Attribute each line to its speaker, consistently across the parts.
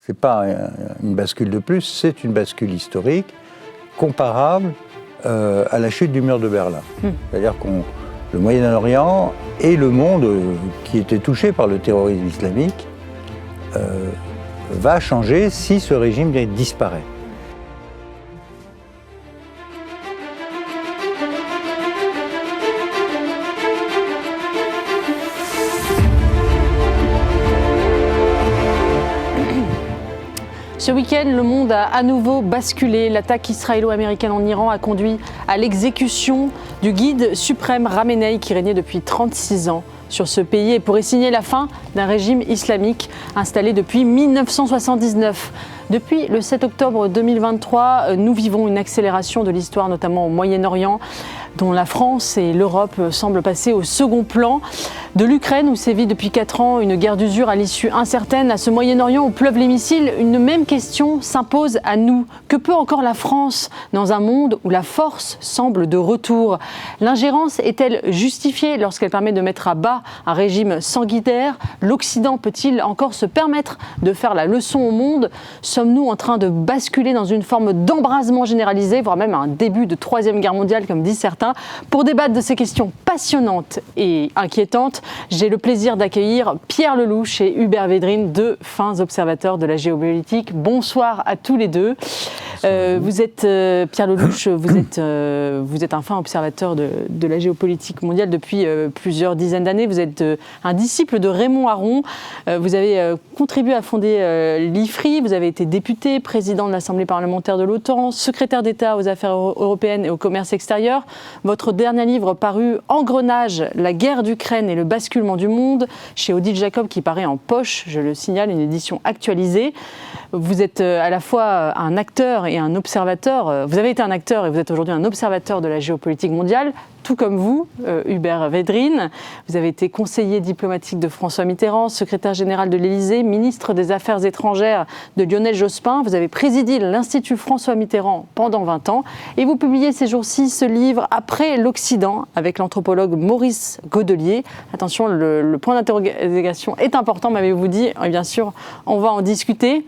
Speaker 1: Ce n'est pas une bascule de plus, c'est une bascule historique comparable à la chute du mur de Berlin. C'est-à-dire que le Moyen-Orient et le monde qui était touché par le terrorisme islamique va changer si ce régime disparaît.
Speaker 2: Ce week-end, le monde a à nouveau basculé. L'attaque israélo-américaine en Iran a conduit à l'exécution du guide suprême Khamenei qui régnait depuis 36 ans sur ce pays et pourrait signer la fin d'un régime islamique installé depuis 1979. Depuis le 7 octobre 2023, nous vivons une accélération de l'histoire, notamment au Moyen-Orient, dont la France et l'Europe semblent passer au second plan. De l'Ukraine, où sévit depuis 4 ans une guerre d'usure à l'issue incertaine, à ce Moyen-Orient où pleuvent les missiles, une même question s'impose à nous. Que peut encore la France dans un monde où la force semble de retour? L'ingérence est-elle justifiée lorsqu'elle permet de mettre à bas un régime sanguinaire? L'Occident peut-il encore se permettre de faire la leçon au monde? Sommes-nous en train de basculer dans une forme d'embrasement généralisé, voire même un début de Troisième Guerre mondiale, comme disent certains? Pour débattre de ces questions passionnantes et inquiétantes, j'ai le plaisir d'accueillir Pierre Lelouch et Hubert Védrine, deux fins observateurs de la géopolitique. Bonsoir à tous les deux. Vous êtes, Pierre Lelouch, vous êtes un fin observateur de la géopolitique mondiale depuis plusieurs dizaines d'années. Vous êtes un disciple de Raymond Aron. Vous avez contribué à fonder l'IFRI. Vous avez été député, président de l'Assemblée parlementaire de l'OTAN, secrétaire d'État aux affaires européennes et au commerce extérieur. Votre dernier livre paru, Engrenage, la guerre d'Ukraine et le basculement du monde, chez Odile Jacob, qui paraît en poche, je le signale, une édition actualisée. Vous êtes à la fois un acteur et un observateur. Vous avez été un acteur et vous êtes aujourd'hui un observateur de la géopolitique mondiale, tout comme vous, Hubert Védrine. Vous avez été conseiller diplomatique de François Mitterrand, secrétaire général de l'Élysée, ministre des Affaires étrangères de Lionel Jospin. Vous avez présidé l'Institut François Mitterrand pendant 20 ans. Et vous publiez ces jours-ci ce livre « Après l'Occident » avec l'anthropologue Maurice Godelier. Attention, le point d'interrogation est important, m'avez-vous dit. Et bien sûr, on va en discuter.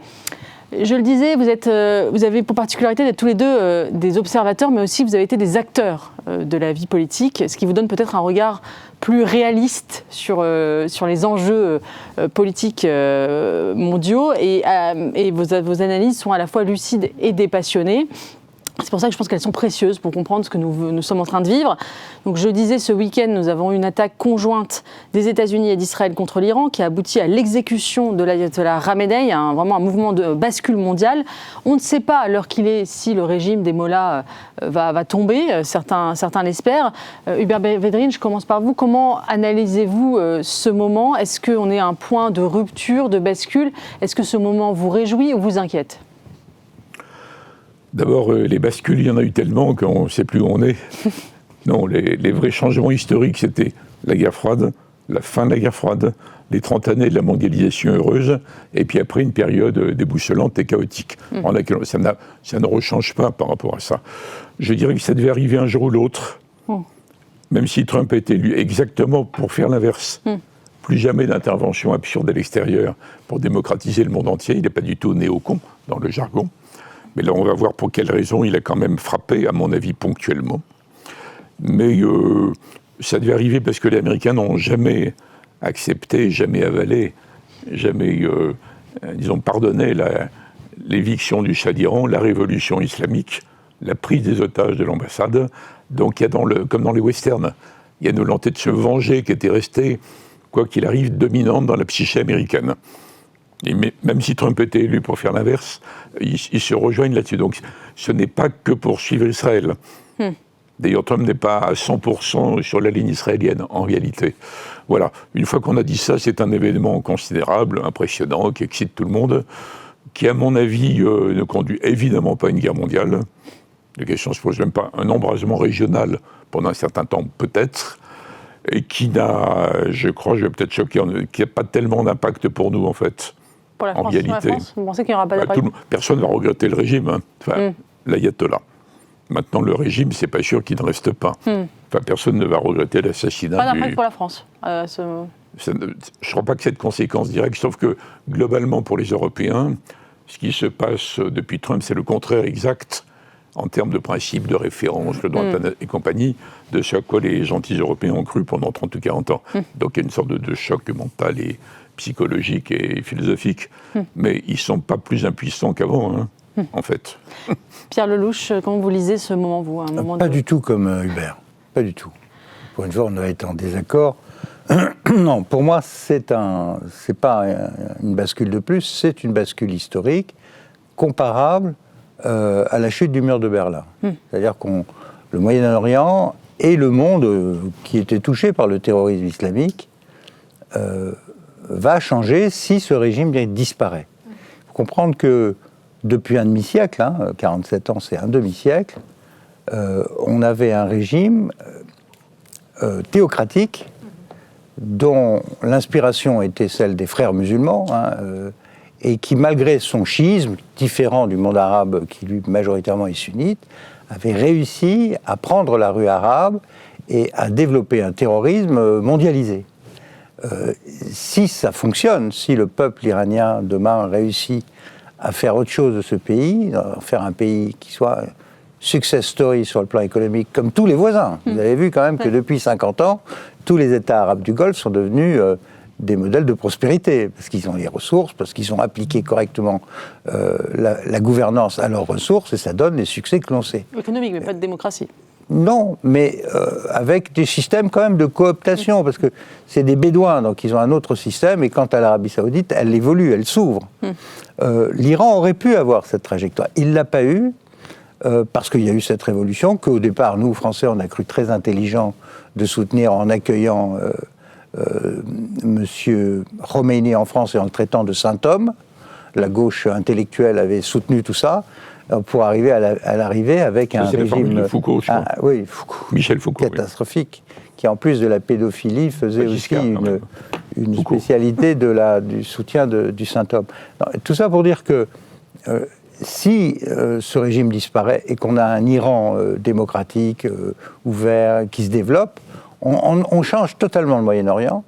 Speaker 2: Je le disais, vous avez pour particularité d'être tous les deux des observateurs, mais aussi vous avez été des acteurs de la vie politique, ce qui vous donne peut-être un regard plus réaliste sur les enjeux politiques mondiaux. Et vos analyses sont à la fois lucides et dépassionnées. C'est pour ça que je pense qu'elles sont précieuses pour comprendre ce que nous sommes en train de vivre. Donc je disais, ce week-end, nous avons eu une attaque conjointe des États-Unis et d'Israël contre l'Iran qui a abouti à l'exécution de l'ayatollah Khamenei, vraiment un mouvement de bascule mondiale. On ne sait pas à l'heure qu'il est si le régime des mollahs va tomber, certains l'espèrent. Hubert Védrine, je commence par vous. Comment analysez-vous ce moment? Est-ce qu'on est à un point de rupture, de bascule? Est-ce que ce moment vous réjouit ou vous inquiète?
Speaker 3: D'abord, les bascules, il y en a eu tellement qu'on ne sait plus où on est. Non, les vrais changements historiques, c'était la guerre froide, la fin de la guerre froide, les 30 années de la mondialisation heureuse, et puis après une période déboussolante et chaotique. Ça ne rechange pas par rapport à ça. Je dirais que ça devait arriver un jour ou l'autre, même si Trump a été élu exactement pour faire l'inverse. Plus jamais d'intervention absurde à l'extérieur pour démocratiser le monde entier. Il n'est pas du tout néocon dans le jargon. Mais là, on va voir pour quelles raisons il a quand même frappé, à mon avis, ponctuellement. Mais ça devait arriver parce que les Américains n'ont jamais accepté, jamais avalé, jamais, pardonné l'éviction du Shah d'Iran, la révolution islamique, la prise des otages de l'ambassade. Donc, il y a comme dans les westerns, il y a une volonté de se venger qui était restée, quoi qu'il arrive, dominante dans la psyché américaine. Et même si Trump était élu pour faire l'inverse, ils se rejoignent là-dessus. Donc ce n'est pas que pour suivre Israël. D'ailleurs, Trump n'est pas à 100% sur la ligne israélienne, en réalité. Voilà. Une fois qu'on a dit ça, c'est un événement considérable, impressionnant, qui excite tout le monde, qui, à mon avis, ne conduit évidemment pas à une guerre mondiale. La question ne se pose même pas. Un embrasement régional, pendant un certain temps, peut-être, et qui n'a, je crois, je vais peut-être choquer, qui n'a pas tellement d'impact pour nous, en fait.
Speaker 2: Pour la France, réalité. La France, vous pensez qu'il n'y aura pas d'impact?
Speaker 3: Personne ne va regretter le régime, l'ayatollah. Maintenant, le régime, c'est pas sûr qu'il ne reste pas. Personne ne va regretter l'assassinat.
Speaker 2: Pas d'impact pour la France.
Speaker 3: Je ne crois pas que cette conséquence directe, sauf que, globalement, pour les Européens, Ce qui se passe depuis Trump, c'est le contraire exact en termes de principes, de référence, le droit de planète et compagnie, de ce à quoi les gentils Européens ont cru pendant 30 ou 40 ans. Donc il y a une sorte de choc mental et psychologique et philosophique, mais ils ne sont pas plus impuissants qu'avant, en fait.
Speaker 2: Pierre Lelouch, comment vous lisez ce moment, vous,
Speaker 1: Pas du tout comme Hubert, pas du tout. Pour une fois, on doit être en désaccord. Non, pour moi, c'est pas une bascule de plus, c'est une bascule historique comparable à la chute du mur de Berlin. C'est-à-dire le Moyen-Orient et le monde qui était touché par le terrorisme islamique va changer si ce régime disparaît. Il faut comprendre que depuis un demi-siècle, 47 ans c'est un demi-siècle, on avait un régime théocratique dont l'inspiration était celle des frères musulmans, et qui, malgré son chiisme, différent du monde arabe qui, lui, majoritairement est sunnite, avait réussi à prendre la rue arabe et à développer un terrorisme mondialisé. Si ça fonctionne, si le peuple iranien, demain, réussit à faire autre chose de ce pays, faire un pays qui soit success story sur le plan économique, comme tous les voisins. Vous avez vu quand même que depuis 50 ans, tous les États arabes du Golfe sont devenus des modèles de prospérité, parce qu'ils ont les ressources, parce qu'ils ont appliqué correctement la gouvernance à leurs ressources, et ça donne les succès que l'on sait.
Speaker 2: Économique, mais pas de démocratie.
Speaker 1: Non, mais avec des systèmes quand même de cooptation, parce que c'est des Bédouins, donc ils ont un autre système, et quant à l'Arabie Saoudite, elle évolue, elle s'ouvre. L'Iran aurait pu avoir cette trajectoire. Il ne l'a pas eu, parce qu'il y a eu cette révolution, qu'au départ, nous, Français, on a cru très intelligent de soutenir en accueillant Monsieur Khomeini en France et en le traitant de saint homme. La gauche intellectuelle avait soutenu tout ça pour arriver à l'arrivée avec un régime
Speaker 3: de Foucault, je crois.
Speaker 1: Oui, Foucault,
Speaker 3: Michel Foucault,
Speaker 1: catastrophique, qui en plus de la pédophilie faisait
Speaker 3: Giscard,
Speaker 1: aussi une spécialité du soutien du saint homme. Tout ça pour dire que si ce régime disparaît et qu'on a un Iran démocratique, ouvert, qui se développe, on change totalement le Moyen-Orient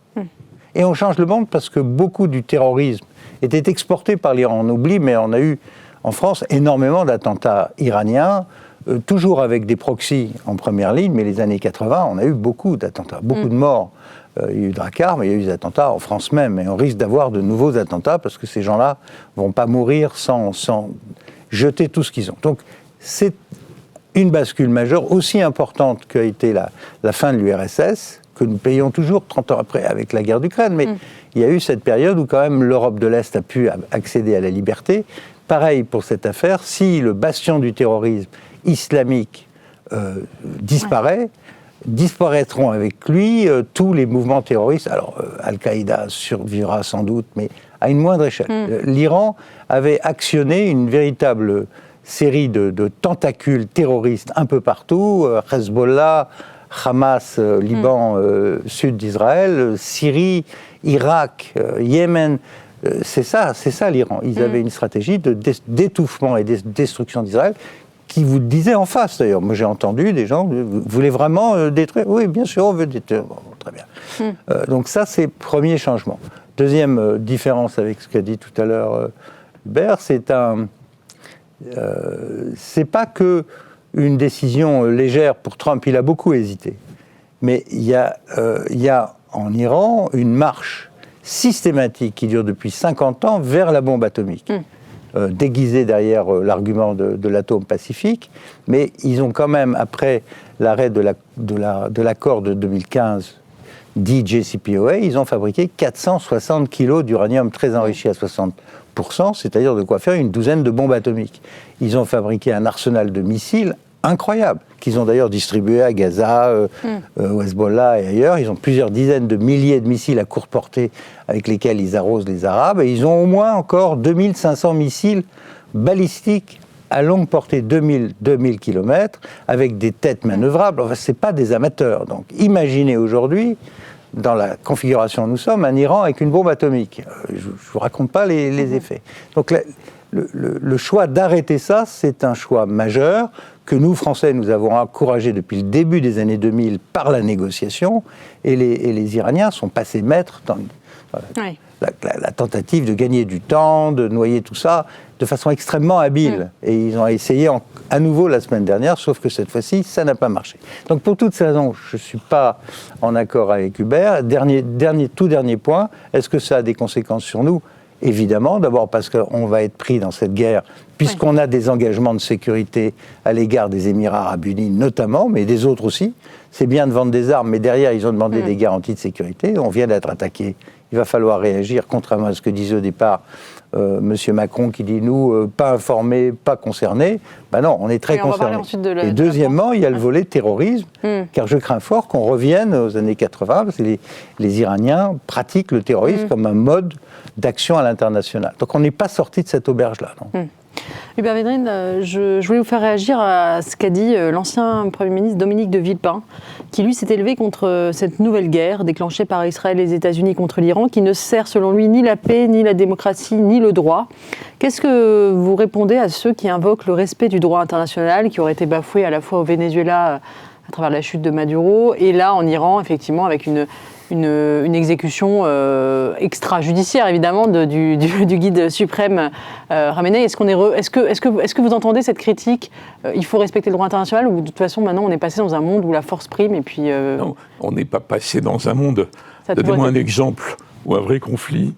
Speaker 1: et on change le monde parce que beaucoup du terrorisme était exporté par l'Iran. On oublie, mais on a eu en France énormément d'attentats iraniens, toujours avec des proxys en première ligne, mais les années 80, on a eu beaucoup d'attentats, beaucoup de morts. Il y a eu Drakkar, mais il y a eu des attentats en France même, et on risque d'avoir de nouveaux attentats parce que ces gens-là ne vont pas mourir sans jeter tout ce qu'ils ont. Donc c'est une bascule majeure, aussi importante qu'a été la fin de l'URSS, que nous payons toujours 30 ans après avec la guerre d'Ukraine, mais il y a eu cette période où quand même l'Europe de l'Est a pu accéder à la liberté. Pareil pour cette affaire, si le bastion du terrorisme islamique disparaît, disparaîtront avec lui tous les mouvements terroristes. Alors, Al-Qaïda survivra sans doute, mais à une moindre échelle. L'Iran avait actionné une véritable série de tentacules terroristes un peu partout, Hezbollah, Hamas, Liban, sud d'Israël, Syrie, Irak, Yémen. C'est ça l'Iran. Ils avaient une stratégie d'étouffement et de destruction d'Israël qui vous disait en face, d'ailleurs. Moi, j'ai entendu des gens, vous voulez vraiment détruire ? Oui, bien sûr, on veut détruire. Bon, très bien. Donc ça, c'est le premier changement. Deuxième différence avec ce qu'a dit tout à l'heure Hubert, c'est pas que une décision légère pour Trump, il a beaucoup hésité. Mais il y a en Iran une marche systématique qui dure depuis 50 ans vers la bombe atomique. Déguisée derrière l'argument de l'atome pacifique, mais ils ont quand même, après l'arrêt de l'accord de 2015, dit JCPOA, ils ont fabriqué 460 kilos d'uranium très enrichi à 60%, c'est-à-dire de quoi faire une douzaine de bombes atomiques. Ils ont fabriqué un arsenal de missiles incroyable, qu'ils ont d'ailleurs distribué à Gaza, au Hezbollah et ailleurs. Ils ont plusieurs dizaines de milliers de missiles à courte portée avec lesquels ils arrosent les Arabes. Et ils ont au moins encore 2500 missiles balistiques à longue portée, 2000 km, avec des têtes manœuvrables. Enfin, ce n'est pas des amateurs. Donc imaginez aujourd'hui, dans la configuration où nous sommes, un Iran avec une bombe atomique. Je ne vous raconte pas les effets. Donc le choix d'arrêter ça, c'est un choix majeur que nous, Français, nous avons encouragé depuis le début des années 2000 par la négociation, et les Iraniens sont passés maîtres
Speaker 2: Oui.
Speaker 1: La tentative de gagner du temps, de noyer tout ça de façon extrêmement habile. Et ils ont essayé à nouveau la semaine dernière, sauf que cette fois-ci, ça n'a pas marché. Donc pour toutes ces raisons, je ne suis pas en accord avec Hubert. Tout dernier point, est-ce que ça a des conséquences sur nous ? Évidemment, d'abord parce qu'on va être pris dans cette guerre, puisqu'on a des engagements de sécurité à l'égard des Émirats arabes unis notamment, mais des autres aussi. C'est bien de vendre des armes, mais derrière, ils ont demandé des garanties de sécurité. On vient d'être attaqué. Il va falloir réagir, contrairement à ce que disait au départ M. Macron, qui dit, nous, pas informés, pas concernés. Ben non, on est très concernés. Et deuxièmement, il y a le volet terrorisme, car je crains fort qu'on revienne aux années 80, parce que les Iraniens pratiquent le terrorisme comme un mode d'action à l'international. Donc on n'est pas sorti de cette auberge-là. Non.
Speaker 2: Hubert Védrine, je voulais vous faire réagir à ce qu'a dit l'ancien Premier ministre Dominique de Villepin, qui lui s'est élevé contre cette nouvelle guerre déclenchée par Israël et les États-Unis contre l'Iran, qui ne sert selon lui ni la paix, ni la démocratie, ni le droit. Qu'est-ce que vous répondez à ceux qui invoquent le respect du droit international, qui aurait été bafoué à la fois au Venezuela à travers la chute de Maduro, et là en Iran, effectivement, avec une exécution extrajudiciaire, évidemment, du guide suprême Khamenei. Est-ce que vous entendez cette critique ? Il faut respecter le droit international, ou de toute façon, maintenant, on est passé dans un monde où la force prime et puis...
Speaker 3: Non, on n'est pas passé dans un monde. Donnez-moi un exemple où un vrai conflit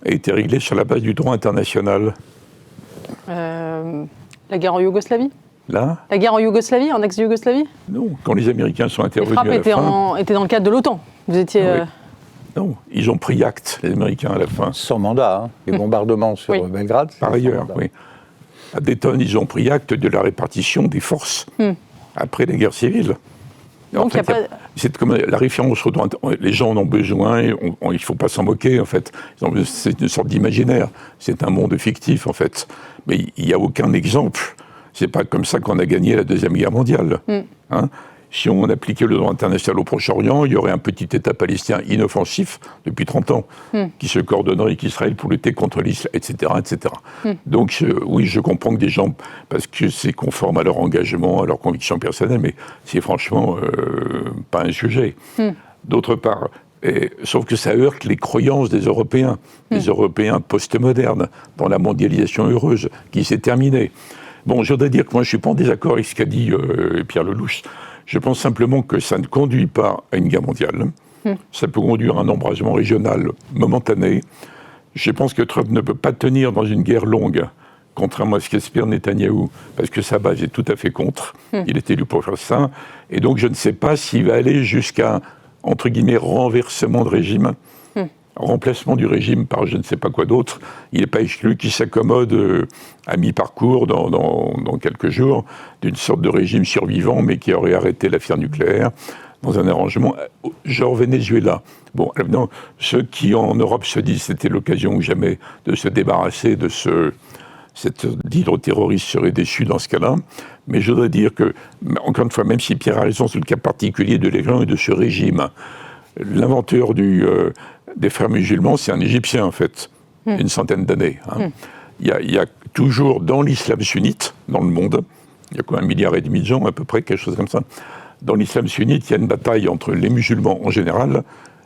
Speaker 3: a été réglé sur la base du droit international.
Speaker 2: La guerre en Yougoslavie ?
Speaker 3: Là ?
Speaker 2: La guerre en Yougoslavie, en ex-Yougoslavie ?
Speaker 3: Non, quand les Américains sont intervenus
Speaker 2: à la fin... étaient dans le cadre de l'OTAN. Vous étiez...
Speaker 3: Non, ils ont pris acte, les Américains, à la fin.
Speaker 1: Sans mandat, hein. Les bombardements sur Belgrade.
Speaker 3: Par ailleurs, oui. À Dayton, ils ont pris acte de la répartition des forces après la guerre civile.
Speaker 2: Donc, en fait,
Speaker 3: c'est comme la référence au droit. Les gens en ont besoin, il ne faut pas s'en moquer, en fait. C'est une sorte d'imaginaire. C'est un monde fictif, en fait. Mais il n'y a aucun exemple. C'est pas comme ça qu'on a gagné la Deuxième Guerre mondiale. Hein. Si on appliquait le droit international au Proche-Orient, il y aurait un petit État palestinien inoffensif depuis 30 ans, qui se coordonnerait avec Israël pour lutter contre l'islam, etc. etc. Donc oui, je comprends que des gens, parce que c'est conforme à leur engagement, à leurs convictions personnelles, mais c'est franchement pas un sujet. D'autre part, sauf que ça heurte les croyances des Européens, des Européens post-modernes, dans la mondialisation heureuse qui s'est terminée. Bon, je voudrais dire que moi, je ne suis pas en désaccord avec ce qu'a dit Pierre Lelouch. Je pense simplement que ça ne conduit pas à une guerre mondiale. Ça peut conduire à un embrasement régional momentané. Je pense que Trump ne peut pas tenir dans une guerre longue, contrairement à ce qu'espère Netanyahou, parce que sa base est tout à fait contre. Il est élu pour faire ça. Et donc, je ne sais pas s'il va aller jusqu'à, entre guillemets, renversement de régime. Remplacement du régime par je ne sais pas quoi d'autre. Il n'est pas exclu qu'il s'accommode à mi-parcours, dans quelques jours, d'une sorte de régime survivant, mais qui aurait arrêté l'affaire nucléaire, dans un arrangement genre Venezuela. Bon, maintenant, ceux qui en Europe se disent que c'était l'occasion ou jamais de se débarrasser de cet hydroterroriste serait déçu dans ce cas-là. Mais je voudrais dire que, encore une fois, même si Pierre a raison sur le cas particulier de l'Iran et de ce régime, l'inventeur des frères musulmans, c'est un Égyptien, en fait, une centaine d'années. Hein. Il y a toujours, dans l'islam sunnite, dans le monde, il y a quoi, 1,5 milliard de gens, à peu près, quelque chose comme ça. Dans l'islam sunnite, il y a une bataille entre les musulmans en général,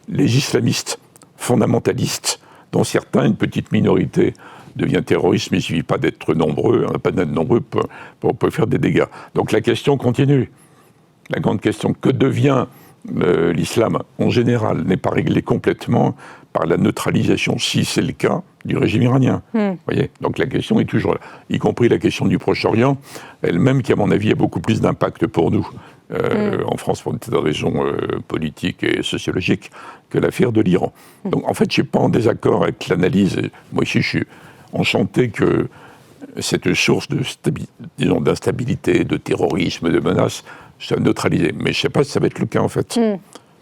Speaker 3: les islamistes fondamentalistes, dont certains, une petite minorité, devient terroriste, mais il ne suffit pas d'être nombreux, pas d'être nombreux pour faire des dégâts. Donc la question continue. La grande question, que devient l'islam en général, n'est pas réglé complètement par la neutralisation, si c'est le cas, du régime iranien. Voyez, donc la question est toujours là, y compris la question du Proche-Orient, elle-même qui, à mon avis, a beaucoup plus d'impact pour nous, en France, pour des raisons politiques et sociologiques, que l'affaire de l'Iran. Donc en fait, je ne suis pas en désaccord avec l'analyse. Moi aussi, je suis enchanté que cette source d'instabilité, de terrorisme, de menaces, soit neutralisée. Mais je ne sais pas si ça va être le cas, en fait.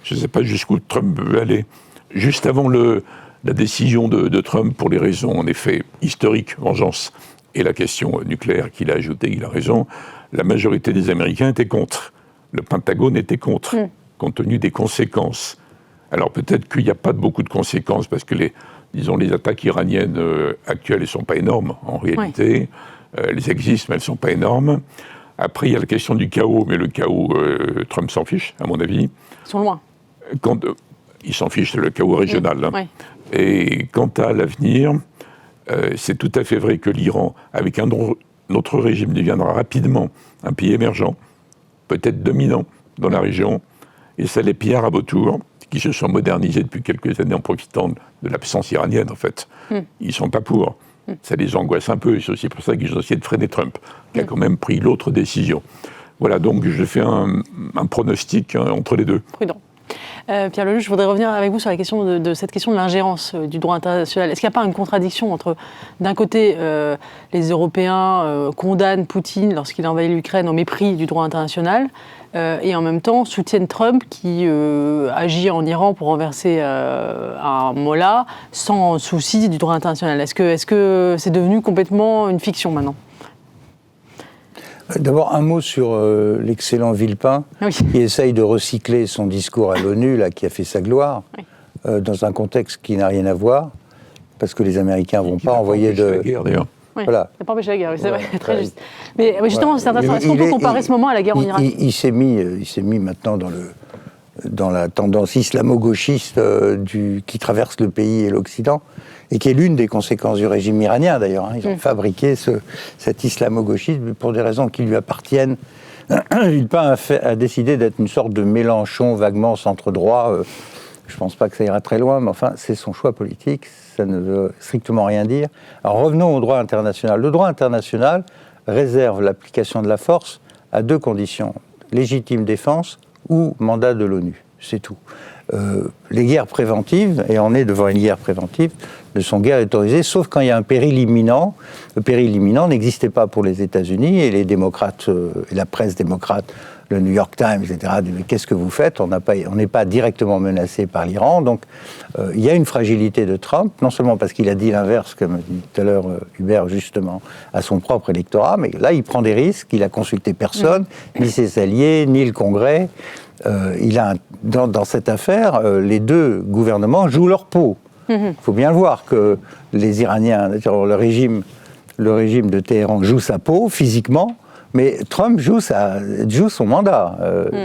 Speaker 3: Je ne sais pas jusqu'où Trump veut aller. Juste avant la décision de Trump, pour les raisons, en effet, historiques, vengeance, et la question nucléaire qu'il a ajoutée, il a raison, la majorité des Américains étaient contre. Le Pentagone était contre, compte tenu des conséquences. Alors peut-être qu'il n'y a pas beaucoup de conséquences, parce que les attaques iraniennes actuelles, elles ne sont pas énormes, en réalité. Elles existent, mais elles ne sont pas énormes. Après, il y a la question du chaos, mais le chaos, Trump s'en fiche, à mon avis.
Speaker 2: Ils sont loin.
Speaker 3: Il s'en fiche, c'est le chaos régional. Et quant à l'avenir, c'est tout à fait vrai que l'Iran, avec un autre régime, deviendra rapidement un pays émergent, peut-être dominant dans la région. Et ça, les pays arabes autour, qui se sont modernisés depuis quelques années en profitant de l'absence iranienne, en fait, ils ne sont pas pour. Ça les angoisse un peu, et c'est aussi pour ça qu'ils ont essayé de freiner Trump, qui a quand même pris l'autre décision. Voilà, donc je fais un pronostic entre les deux.
Speaker 2: Prudent. Pierre Lelouch, je voudrais revenir avec vous sur la question de cette question de l'ingérence du droit international. Est-ce qu'il n'y a pas une contradiction entre, d'un côté, les Européens condamnent Poutine lorsqu'il envahit l'Ukraine au mépris du droit international, et en même temps soutiennent Trump qui agit en Iran pour renverser un mollah sans souci du droit international? Est-ce que c'est devenu complètement une fiction maintenant?
Speaker 1: D'abord, un mot sur l'excellent Villepin, qui essaye de recycler son discours à l'ONU, là, qui a fait sa gloire, dans un contexte qui n'a rien à voir, parce que les Américains ne vont pas envoyer de...
Speaker 3: La guerre, d'ailleurs.
Speaker 2: Oui,
Speaker 1: voilà.
Speaker 2: Ça n'a pas empêché la guerre, c'est vrai, très juste. Mais justement, c'est intéressant. Est-ce qu'on peut comparer ce moment à la guerre en Irak?
Speaker 1: Il s'est mis maintenant dans la tendance islamo-gauchiste qui traverse le pays et l'Occident, et qui est l'une des conséquences du régime iranien, d'ailleurs. Ils ont fabriqué cet islamo-gauchisme pour des raisons qui lui appartiennent. Villepin a décidé d'être une sorte de Mélenchon vaguement centre-droit. Je ne pense pas que ça ira très loin, mais enfin, c'est son choix politique. Ça ne veut strictement rien dire. Alors revenons au droit international. Le droit international réserve l'application de la force à deux conditions: légitime défense ou mandat de l'ONU. C'est tout. Les guerres préventives, et on est devant une guerre préventive, ne sont guère autorisées, sauf quand il y a un péril imminent. Le péril imminent n'existait pas pour les États-Unis, et les démocrates, et la presse démocrate, le New York Times, etc., disent mais qu'est-ce que vous faites? On n'est pas directement menacé par l'Iran. Donc il y a une fragilité de Trump, non seulement parce qu'il a dit l'inverse, comme dit tout à l'heure Hubert, justement, à son propre électorat, mais là il prend des risques, il a consulté personne, ni ses alliés, ni le Congrès. Dans cette affaire, les deux gouvernements jouent leur peau. Il faut bien le voir que les Iraniens, le régime de Téhéran joue sa peau physiquement, mais Trump joue son mandat.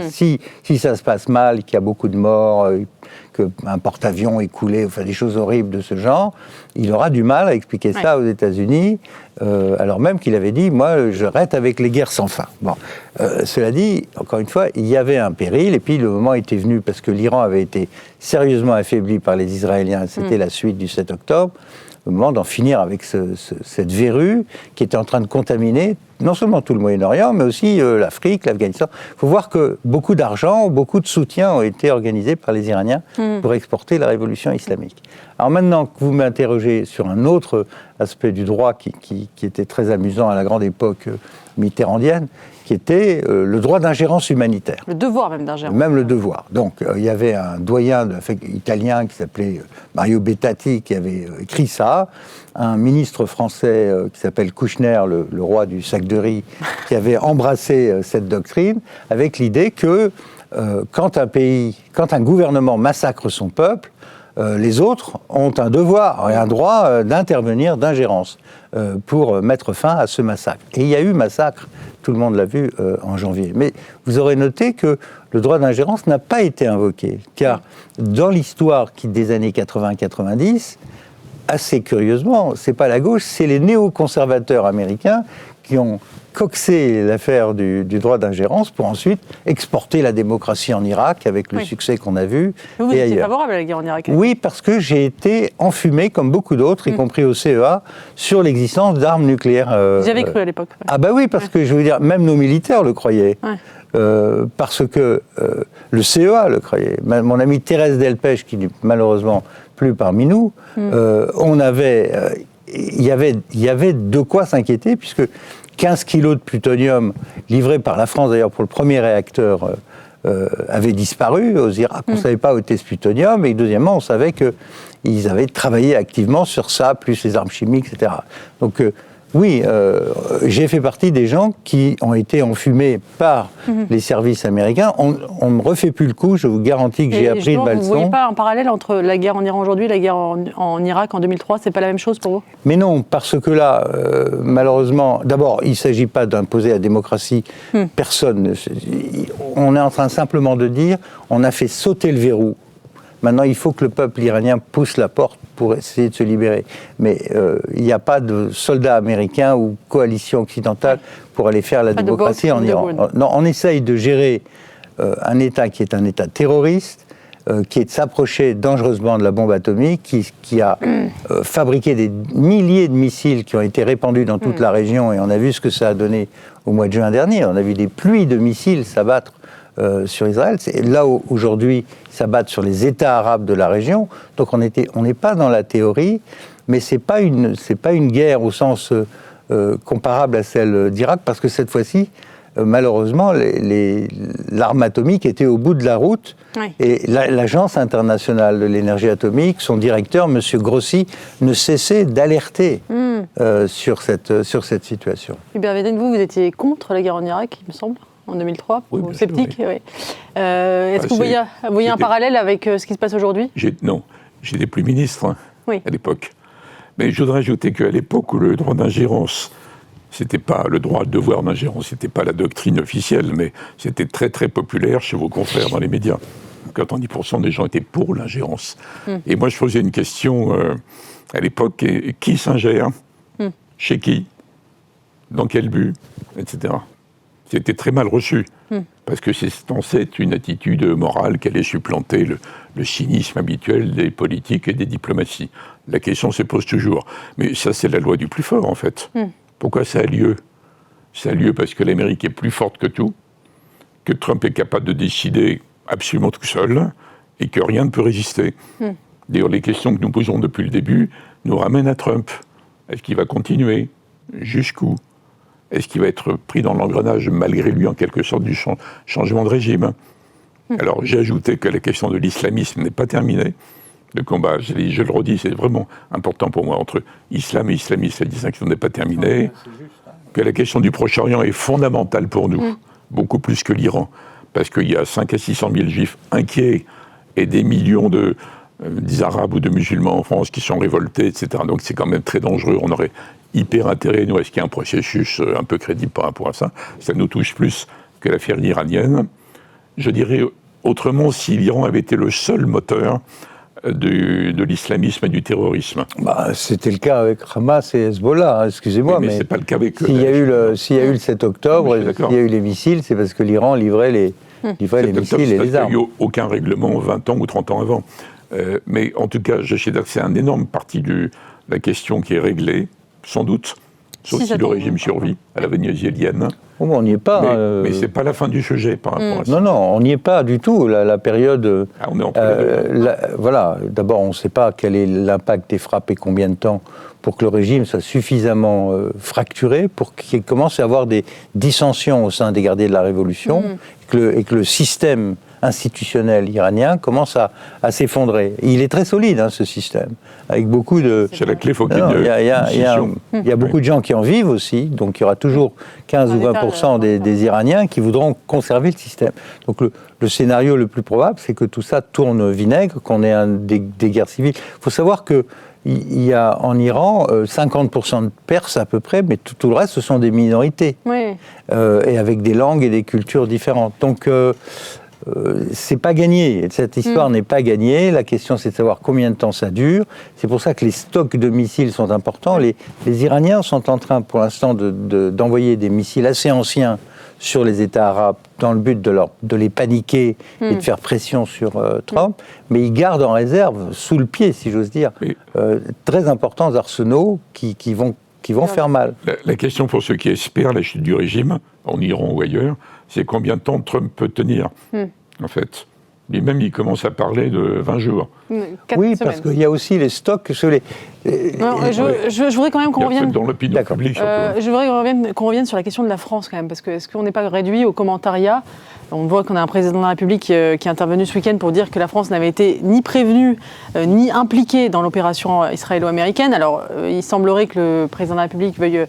Speaker 1: Si ça se passe mal, qu'il y a beaucoup de morts, qu'un porte-avions est coulé, enfin des choses horribles de ce genre, il aura du mal à expliquer ça aux États-Unis, alors même qu'il avait dit « moi, je reste avec les guerres sans fin ». Bon, cela dit, encore une fois, il y avait un péril, et puis le moment était venu, parce que l'Iran avait été sérieusement affaibli par les Israéliens, c'était la suite du 7 octobre, le moment d'en finir avec cette verrue qui était en train de contaminer non seulement tout le Moyen-Orient, mais aussi l'Afrique, l'Afghanistan. Il faut voir que beaucoup d'argent, beaucoup de soutien ont été organisés par les Iraniens pour exporter la révolution islamique. Alors maintenant que vous m'interrogez sur un autre aspect du droit qui était très amusant à la grande époque mitterrandienne, qui était le droit d'ingérence humanitaire.
Speaker 2: Le devoir même d'ingérence.
Speaker 1: Même le devoir. Donc il y avait un doyen italien qui s'appelait Mario Bettati qui avait écrit ça, un ministre français qui s'appelle Kouchner, le roi du sac de riz, qui avait embrassé cette doctrine avec l'idée que quand un gouvernement massacre son peuple, les autres ont un devoir et un droit d'intervenir, d'ingérence, pour mettre fin à ce massacre. Et il y a eu massacre, tout le monde l'a vu en janvier. Mais vous aurez noté que le droit d'ingérence n'a pas été invoqué, car dans l'histoire des années 80-90, assez curieusement, c'est pas la gauche, c'est les néoconservateurs américains qui ont coxé l'affaire du droit d'ingérence pour ensuite exporter la démocratie en Irak avec le succès qu'on a vu.
Speaker 2: Vous étiez favorable à la guerre en Irak?
Speaker 1: Oui, parce que j'ai été enfumé, comme beaucoup d'autres, y compris au CEA, sur l'existence d'armes nucléaires.
Speaker 2: Vous y avez cru à l'époque?
Speaker 1: Ah bah oui, parce que je veux dire, même nos militaires le croyaient. Parce que le CEA le croyait. Mon amie Thérèse Delpech, qui n'est malheureusement plus parmi nous, il y avait de quoi s'inquiéter, puisque 15 kilos de plutonium livrés par la France, d'ailleurs pour le premier réacteur, avaient disparu aux Irak. On ne savait pas où était ce plutonium, et deuxièmement, on savait qu'ils avaient travaillé activement sur ça, plus les armes chimiques, etc. Donc oui, j'ai fait partie des gens qui ont été enfumés par les services américains. On ne me refait plus le coup, je vous garantis que j'ai appris une leçon.
Speaker 2: Vous ne voyez pas un parallèle entre la guerre en Iran aujourd'hui et la guerre en Irak en 2003 ? C'est pas la même chose pour vous ?
Speaker 1: Mais non, parce que là, malheureusement, d'abord, il ne s'agit pas d'imposer la démocratie. Personne. On est en train simplement de dire, on a fait sauter le verrou. Maintenant, il faut que le peuple iranien pousse la porte pour essayer de se libérer. Mais il n'y a pas de soldats américains ou coalition occidentale pour aller faire la démocratie en Iran. Non, on essaye de gérer un État qui est un État terroriste, qui est de s'approcher dangereusement de la bombe atomique, qui a fabriqué des milliers de missiles qui ont été répandus dans toute la région, et on a vu ce que ça a donné au mois de juin dernier. On a vu des pluies de missiles s'abattre sur Israël. Là, aujourd'hui, s'abattent sur les États arabes de la région. Donc on n'est pas dans la théorie, mais c'est pas une guerre au sens comparable à celle d'Irak, parce que cette fois-ci, malheureusement, l'arme atomique était au bout de la route. Oui. Et l'Agence internationale de l'énergie atomique, son directeur, M. Grossi, ne cessait d'alerter sur cette situation.
Speaker 2: Hubert Védrine, vous étiez contre la guerre en Irak, il me semble, en 2003,
Speaker 3: oui,
Speaker 2: sceptique.
Speaker 3: Oui.
Speaker 2: Oui. Est-ce que vous voyez un parallèle avec ce qui se passe aujourd'hui ?
Speaker 3: Non, j'étais plus ministre à l'époque. Mais je voudrais ajouter qu'à l'époque où le droit d'ingérence, c'était pas le droit de devoir d'ingérence, c'était pas la doctrine officielle, mais c'était très très populaire chez vos confrères dans les médias. 90% des gens étaient pour l'ingérence. Et moi je posais une question à l'époque, qui s'ingère ? Chez qui ? Dans quel but ? Etc. C'était très mal reçu, parce que c'est censé être une attitude morale qui allait supplanter le cynisme habituel des politiques et des diplomaties. La question se pose toujours. Mais ça, c'est la loi du plus fort, en fait. Pourquoi ça a lieu ? Ça a lieu parce que l'Amérique est plus forte que tout, que Trump est capable de décider absolument tout seul, et que rien ne peut résister. D'ailleurs, les questions que nous posons depuis le début nous ramènent à Trump. Est-ce qu'il va continuer ? Jusqu'où ? Est-ce qu'il va être pris dans l'engrenage, malgré lui, en quelque sorte, du changement de régime ? Alors, j'ai ajouté que la question de l'islamisme n'est pas terminée. Le combat, je le redis, c'est vraiment important pour moi, entre islam et islamisme, la distinction n'est pas terminée. Que la question du Proche-Orient est fondamentale pour nous, beaucoup plus que l'Iran, parce qu'il y a 500 à 600 000 juifs inquiets et des millions d'Arabes ou de musulmans en France qui sont révoltés, etc. Donc c'est quand même très dangereux. On aurait hyper intérêt, nous, à ce qu'il y ait un processus un peu crédible par rapport à ça. Ça nous touche plus que l'affaire iranienne. Je dirais autrement, si l'Iran avait été le seul moteur de l'islamisme et du terrorisme.
Speaker 1: C'était le cas avec Hamas et Hezbollah, excusez-moi,
Speaker 3: mais c'est pas le cas avec
Speaker 1: s'il y a eu le 7 octobre, s'il y a eu les missiles, c'est parce que l'Iran livrait les missiles et les armes.
Speaker 3: Il n'y a eu aucun règlement 20 ans ou 30 ans avant. Mais en tout cas, je sais que c'est une énorme partie de la question qui est réglée, sans doute, sauf si le régime survit à la vénézuélienne.
Speaker 1: On n'y est pas.
Speaker 3: Mais ce n'est pas la fin du sujet par rapport à ça.
Speaker 1: Non, on n'y est pas du tout. La période.
Speaker 3: On est entre les deux.
Speaker 1: Voilà. D'abord, on ne sait pas quel est l'impact des frappes et combien de temps pour que le régime soit suffisamment fracturé, pour qu'il commence à y avoir des dissensions au sein des gardiens de la Révolution, et que le système institutionnel iranien commence à s'effondrer. Il est très solide, ce système, avec beaucoup de...
Speaker 3: C'est la clé, il faut qu'il y ait
Speaker 1: il y a beaucoup de gens qui en vivent aussi, donc il y aura toujours 15 ou 20% des Iraniens qui voudront conserver le système. Donc le scénario le plus probable, c'est que tout ça tourne vinaigre, qu'on ait des guerres civiles. Il faut savoir que il y a en Iran 50% de Perses à peu près, mais tout le reste, ce sont des minorités, et avec des langues et des cultures différentes. Donc c'est pas gagné. Cette histoire n'est pas gagnée. La question, c'est de savoir combien de temps ça dure. C'est pour ça que les stocks de missiles sont importants. Les Iraniens sont en train, pour l'instant, d'envoyer des missiles assez anciens sur les États arabes dans le but de les paniquer et de faire pression sur Trump. Mais ils gardent en réserve, sous le pied, si j'ose dire, très importants arsenaux qui vont faire mal.
Speaker 3: La question pour ceux qui espèrent la chute du régime, en Iran ou ailleurs, c'est combien de temps Trump peut tenir, en fait. Lui-même, il commence à parler de 20 jours.
Speaker 2: 4
Speaker 1: oui,
Speaker 2: semaines.
Speaker 1: parce qu'il y a aussi les stocks sur les...
Speaker 2: je voudrais quand même qu'on revienne...
Speaker 3: Dans l'opinion publique,
Speaker 2: je voudrais qu'on revienne sur la question de la France, quand même, parce que est-ce qu'on n'est pas réduit au commentariat ? On voit qu'on a un président de la République qui est intervenu ce week-end pour dire que la France n'avait été ni prévenue, ni impliquée dans l'opération israélo-américaine. Alors, il semblerait que le président de la République veuille...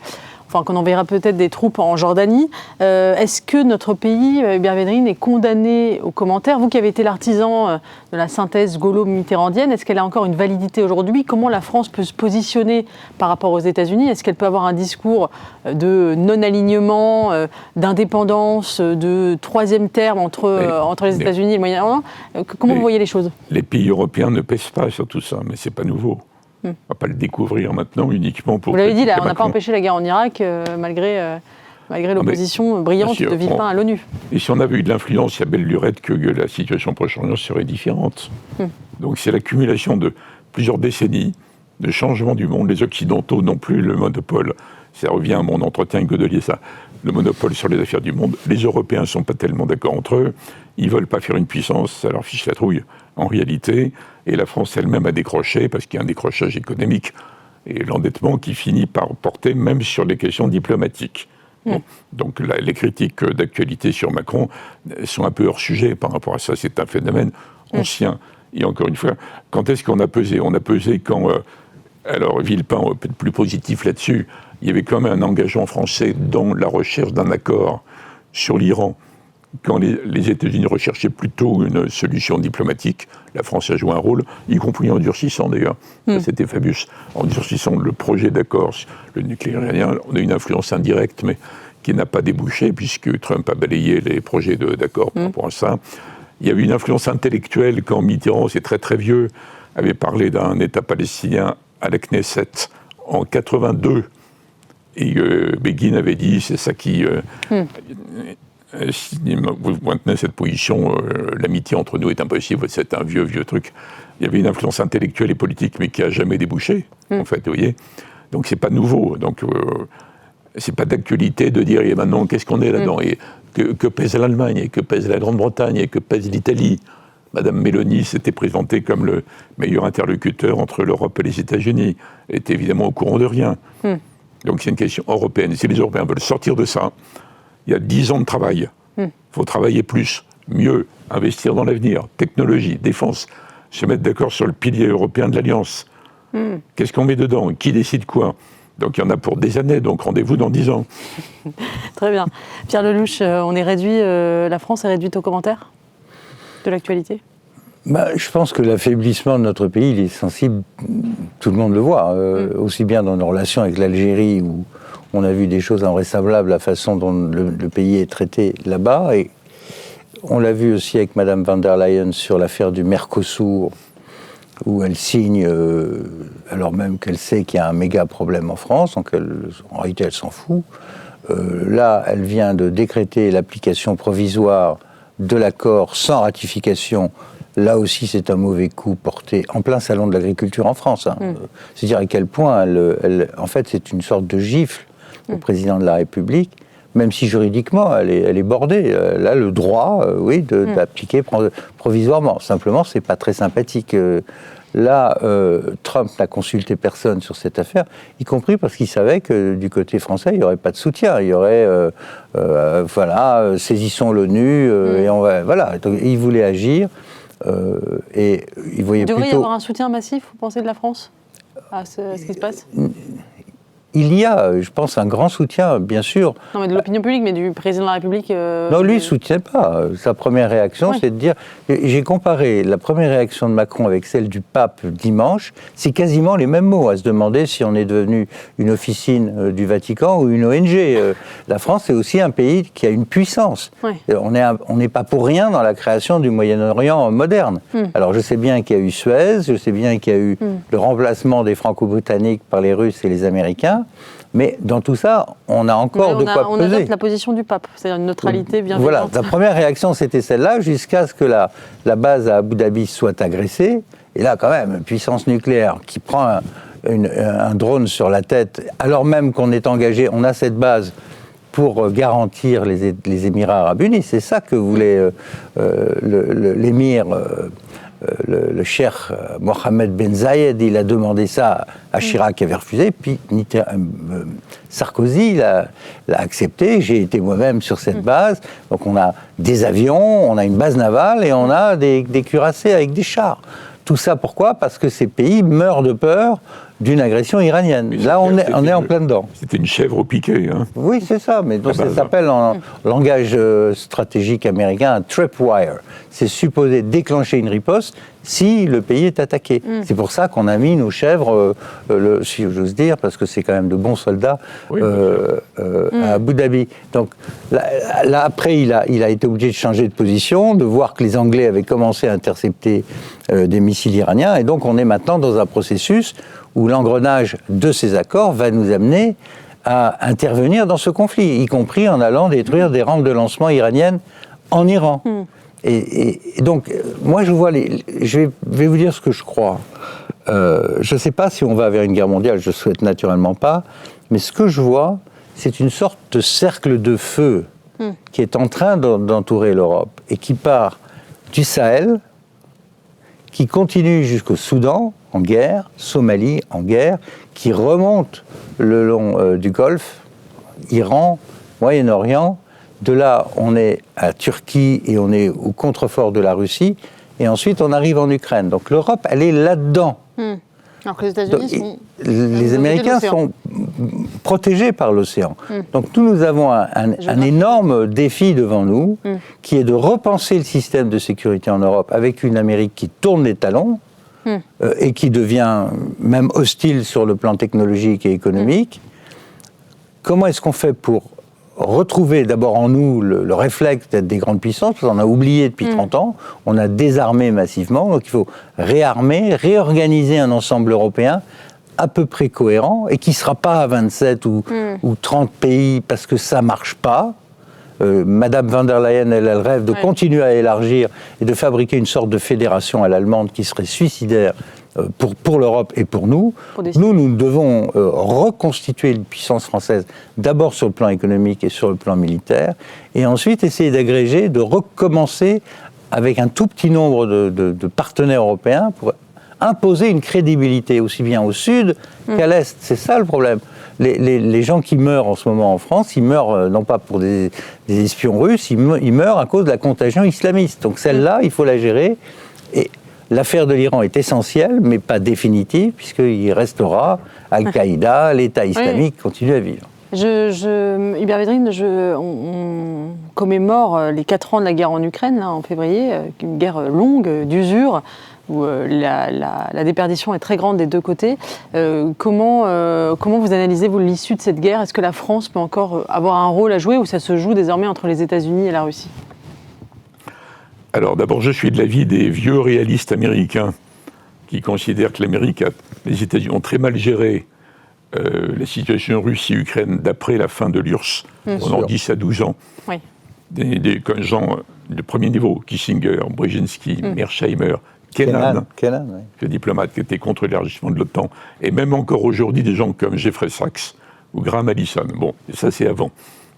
Speaker 2: qu'on enverra peut-être des troupes en Jordanie. Est-ce que notre pays, Hubert Védrine, est condamné aux commentaires ? Vous qui avez été l'artisan de la synthèse gaulo-mitterrandienne, est-ce qu'elle a encore une validité aujourd'hui ? Comment la France peut se positionner par rapport aux États-Unis ? Est-ce qu'elle peut avoir un discours de non-alignement, d'indépendance, de troisième terme entre les États-Unis et le Moyen-Orient ? Comment vous voyez les choses ?
Speaker 3: Les pays européens ne pèsent pas sur tout ça, mais ce n'est pas nouveau. On ne va pas le découvrir maintenant uniquement pour...
Speaker 2: Vous l'avez dit, là, on n'a pas empêché la guerre en Irak, malgré l'opposition brillante de Villepin à l'ONU.
Speaker 3: Et si on avait eu de l'influence, il y a belle lurette que la situation au Proche-Orient serait différente. Donc c'est l'accumulation de plusieurs décennies de changement du monde. Les Occidentaux n'ont plus le monopole. Ça revient à mon entretien avec Godelier, ça. Le monopole sur les affaires du monde. Les Européens ne sont pas tellement d'accord entre eux. Ils ne veulent pas faire une puissance, ça leur fiche la trouille en réalité. Et la France elle-même a décroché, parce qu'il y a un décrochage économique et l'endettement qui finit par porter même sur les questions diplomatiques. Bon. Donc les critiques d'actualité sur Macron sont un peu hors sujet par rapport à ça. C'est un phénomène ancien. Et encore une fois, quand est-ce qu'on a pesé ? On a pesé quand... alors Villepin peut être plus positif là-dessus. Il y avait quand même un engagement français dans la recherche d'un accord sur l'Iran. Quand les États-Unis recherchaient plutôt une solution diplomatique, la France a joué un rôle, y compris en durcissant d'ailleurs. C'était Fabius. En durcissant le projet d'accord sur le nucléaire iranien, on a une influence indirecte, mais qui n'a pas débouché, puisque Trump a balayé les projets d'accord par rapport à ça. Il y a eu une influence intellectuelle quand Mitterrand, c'est très très vieux, avait parlé d'un État palestinien à la Knesset en 82. Et Begin avait dit, c'est ça qui... si vous maintenez cette position, l'amitié entre nous est impossible, c'est un vieux truc. Il y avait une influence intellectuelle et politique, mais qui n'a jamais débouché, en fait, vous voyez. Donc c'est pas nouveau. Donc c'est pas d'actualité de dire, et maintenant, qu'est-ce qu'on est là-dedans et que pèse l'Allemagne, et que pèse la Grande-Bretagne, et que pèse l'Italie. Madame Mélanie s'était présentée comme le meilleur interlocuteur entre l'Europe et les États-Unis. Elle était évidemment au courant de rien. Donc c'est une question européenne. Si les Européens veulent sortir de ça, il y a 10 ans de travail. Il faut travailler plus, mieux, investir dans l'avenir, technologie, défense, se mettre d'accord sur le pilier européen de l'Alliance. Qu'est-ce qu'on met dedans ? Qui décide quoi ? Donc il y en a pour des années, donc rendez-vous dans 10 ans.
Speaker 2: Très bien. Pierre Lellouche, on est réduit, la France est réduite aux commentaires de l'actualité ?
Speaker 1: Je pense que l'affaiblissement de notre pays, il est sensible, tout le monde le voit, aussi bien dans nos relations avec l'Algérie, où on a vu des choses invraisemblables, la façon dont le pays est traité là-bas, et on l'a vu aussi avec Madame van der Leyen sur l'affaire du Mercosur, où elle signe, alors même qu'elle sait qu'il y a un méga problème en France, donc en réalité elle s'en fout. Là, elle vient de décréter l'application provisoire de l'accord sans ratification. Là aussi, c'est un mauvais coup porté en plein salon de l'agriculture en France. C'est dire à quel point, en fait, c'est une sorte de gifle au président de la République, même si juridiquement, elle est bordée. Elle a le droit, d'appliquer provisoirement. Simplement, c'est pas très sympathique. Là, Trump n'a consulté personne sur cette affaire, y compris parce qu'il savait que du côté français, il n'y aurait pas de soutien. Il y aurait, saisissons l'ONU, et on va, voilà. Donc, il voulait agir. Et il voyait
Speaker 2: il devrait
Speaker 1: plutôt...
Speaker 2: y avoir un soutien massif, vous pensez, de la France à ce qui se passe ?
Speaker 1: Il y a, je pense, un grand soutien, bien sûr.
Speaker 2: Non, mais de l'opinion publique, mais du président de la République...
Speaker 1: Non, lui, il ne soutient pas. Sa première réaction, c'est de dire... J'ai comparé la première réaction de Macron avec celle du pape dimanche. C'est quasiment les mêmes mots, à se demander si on est devenu une officine du Vatican ou une ONG. La France est aussi un pays qui a une puissance. On n'est pas pour rien dans la création du Moyen-Orient moderne. Alors, je sais bien qu'il y a eu Suez, je sais bien qu'il y a eu le remplacement des Franco-Britanniques par les Russes et les Américains. Mais dans tout ça, on a encore de quoi peser.
Speaker 2: On adopte la position du pape, c'est-à-dire une neutralité bienveillante.
Speaker 1: Voilà, la première réaction, c'était celle-là, jusqu'à ce que la base à Abu Dhabi soit agressée. Et là, quand même, puissance nucléaire qui prend un drone sur la tête, alors même qu'on est engagé, on a cette base pour garantir les Émirats arabes unis. C'est ça que voulait l'émir... le cheikh Mohamed Ben Zayed, il a demandé ça à Chirac qui avait refusé, puis Sarkozy l'a accepté. J'ai été moi-même sur cette base. Donc on a des avions, on a une base navale et on a des cuirassés avec des chars. Tout ça pourquoi ? Parce que ces pays meurent de peur d'une agression iranienne. Là, on est en plein dedans.
Speaker 3: C'était une chèvre au piquet. Hein.
Speaker 1: Oui, c'est ça, mais donc ça s'appelle en langage stratégique américain un tripwire. C'est supposé déclencher une riposte si le pays est attaqué. C'est pour ça qu'on a mis nos chèvres, si j'ose dire, parce que c'est quand même de bons soldats, à Abu Dhabi. Donc là, après, il a été obligé de changer de position, de voir que les Anglais avaient commencé à intercepter des missiles iraniens, et donc on est maintenant dans un processus où l'engrenage de ces accords va nous amener à intervenir dans ce conflit, y compris en allant détruire des rampes de lancement iraniennes en Iran. Et donc, moi, je vais vous dire ce que je crois. Je ne sais pas si on va vers une guerre mondiale, je ne souhaite naturellement pas, mais ce que je vois, c'est une sorte de cercle de feu qui est en train d'entourer l'Europe et qui part du Sahel, qui continue jusqu'au Soudan en guerre, Somalie en guerre, qui remonte le long du Golfe, Iran, Moyen-Orient. De là, on est à Turquie et on est au contrefort de la Russie. Et ensuite, on arrive en Ukraine. Donc l'Europe, elle est là-dedans.
Speaker 2: Alors que les États-Unis sont...
Speaker 1: Les Américains sont protégés par l'océan. Donc nous avons un énorme défi devant nous, qui est de repenser le système de sécurité en Europe avec une Amérique qui tourne les talons et qui devient même hostile sur le plan technologique et économique. Comment est-ce qu'on fait pour retrouver d'abord en nous le réflexe d'être des grandes puissances, parce qu'on a oublié depuis 30 ans, on a désarmé massivement, donc il faut réarmer, réorganiser un ensemble européen à peu près cohérent, et qui ne sera pas à 27 ou 30 pays, parce que ça ne marche pas. Madame von der Leyen, elle rêve de continuer à élargir et de fabriquer une sorte de fédération à l'allemande qui serait suicidaire pour l'Europe et pour nous. Nous devons reconstituer une puissance française, d'abord sur le plan économique et sur le plan militaire, et ensuite essayer d'agréger, de recommencer avec un tout petit nombre de partenaires européens pour imposer une crédibilité aussi bien au sud qu'à l'est. C'est ça le problème. Les gens qui meurent en ce moment en France, ils meurent non pas pour des espions russes, ils meurent à cause de la contagion islamiste. Donc celle-là, il faut la gérer. Et l'affaire de l'Iran est essentielle, mais pas définitive, puisqu'il restera Al-Qaïda, l'État islamique continue à vivre.
Speaker 2: Hubert Védrine, on commémore les 4 ans de la guerre en Ukraine, là, en février, une guerre longue, d'usure, où la déperdition est très grande des deux côtés. Comment vous analysez-vous l'issue de cette guerre ? Est-ce que la France peut encore avoir un rôle à jouer, ou ça se joue désormais entre les États-Unis et la Russie ?
Speaker 3: Alors d'abord, je suis de l'avis des vieux réalistes américains qui considèrent que les États-Unis ont très mal géré la situation Russie-Ukraine d'après la fin de l'URSS, pendant 10 à 12 ans. Oui. Des gens de premier niveau, Kissinger, Brzezinski, Mearsheimer, Kennan, le diplomate qui était contre l'élargissement de l'OTAN, et même encore aujourd'hui des gens comme Jeffrey Sachs ou Graham Allison. Bon, ça c'est avant.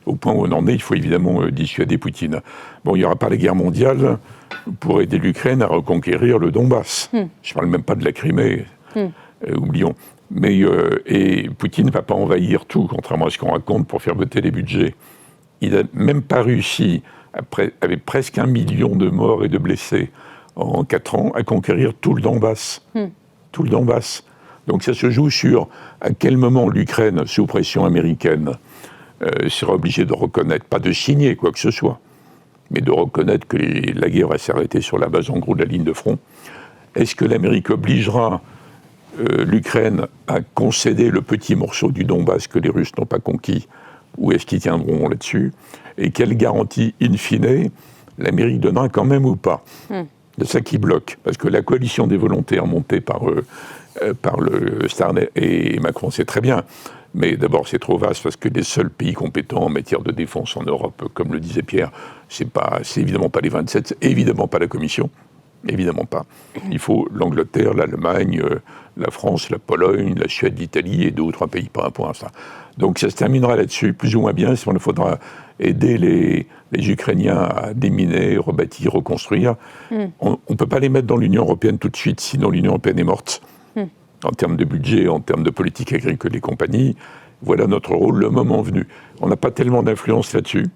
Speaker 3: Au point où on en est, il faut évidemment dissuader Poutine. Bon, il n'y aura pas la guerre mondiale pour aider l'Ukraine à reconquérir le Donbass. Je ne parle même pas de la Crimée, oublions. Mais et Poutine ne va pas envahir tout, contrairement à ce qu'on raconte, pour faire voter les budgets. Il n'a même pas réussi, avec presque 1 million de morts et de blessés en 4 ans, à conquérir tout le Donbass. Tout le Donbass. Donc ça se joue sur à quel moment l'Ukraine, sous pression américaine, sera obligée de reconnaître, pas de signer quoi que ce soit, mais de reconnaître que la guerre va s'arrêter sur la base, en gros, de la ligne de front. Est-ce que l'Amérique obligera l'Ukraine à concéder le petit morceau du Donbass que les Russes n'ont pas conquis, ou est-ce qu'ils tiendront là-dessus ? Et quelle garantie, in fine, l'Amérique donnera quand même ou pas ? C'est ça qui bloque, parce que la coalition des volontaires montée par le Starnet et Macron, c'est très bien. Mais d'abord, c'est trop vaste, parce que les seuls pays compétents en matière de défense en Europe, comme le disait Pierre, c'est évidemment pas les 27, c'est évidemment pas la Commission, évidemment pas. Il faut l'Angleterre, l'Allemagne, la France, la Pologne, la Suède, l'Italie et 2 ou 3 pays par rapport à ça. Donc ça se terminera là-dessus, plus ou moins bien, si on faudra aider les Ukrainiens à déminer, rebâtir, reconstruire. On ne peut pas les mettre dans l'Union européenne tout de suite, sinon l'Union européenne est morte. En termes de budget, en termes de politique agricole et compagnie, voilà notre rôle le moment venu. On n'a pas tellement d'influence là-dessus,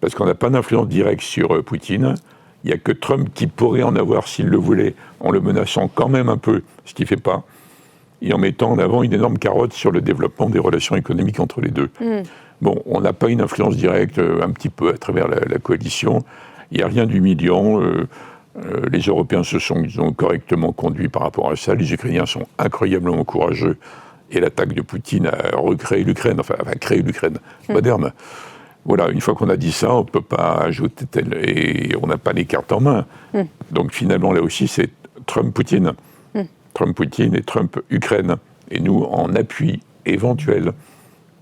Speaker 3: parce qu'on n'a pas d'influence directe sur Poutine. Il n'y a que Trump qui pourrait en avoir s'il le voulait, en le menaçant quand même un peu, ce qu'il ne fait pas, et en mettant en avant une énorme carotte sur le développement des relations économiques entre les deux. Bon, on n'a pas une influence directe, un petit peu à travers la coalition. Il n'y a rien d'humiliant. Les Européens ils ont correctement conduit par rapport à ça. Les Ukrainiens sont incroyablement courageux. Et l'attaque de Poutine a recréé l'Ukraine, enfin, a créé l'Ukraine moderne. Voilà, une fois qu'on a dit ça, on ne peut pas ajouter et on n'a pas les cartes en main. Donc finalement, là aussi, c'est Trump-Poutine. Trump-Poutine et Trump-Ukraine. et nous, en appui éventuel.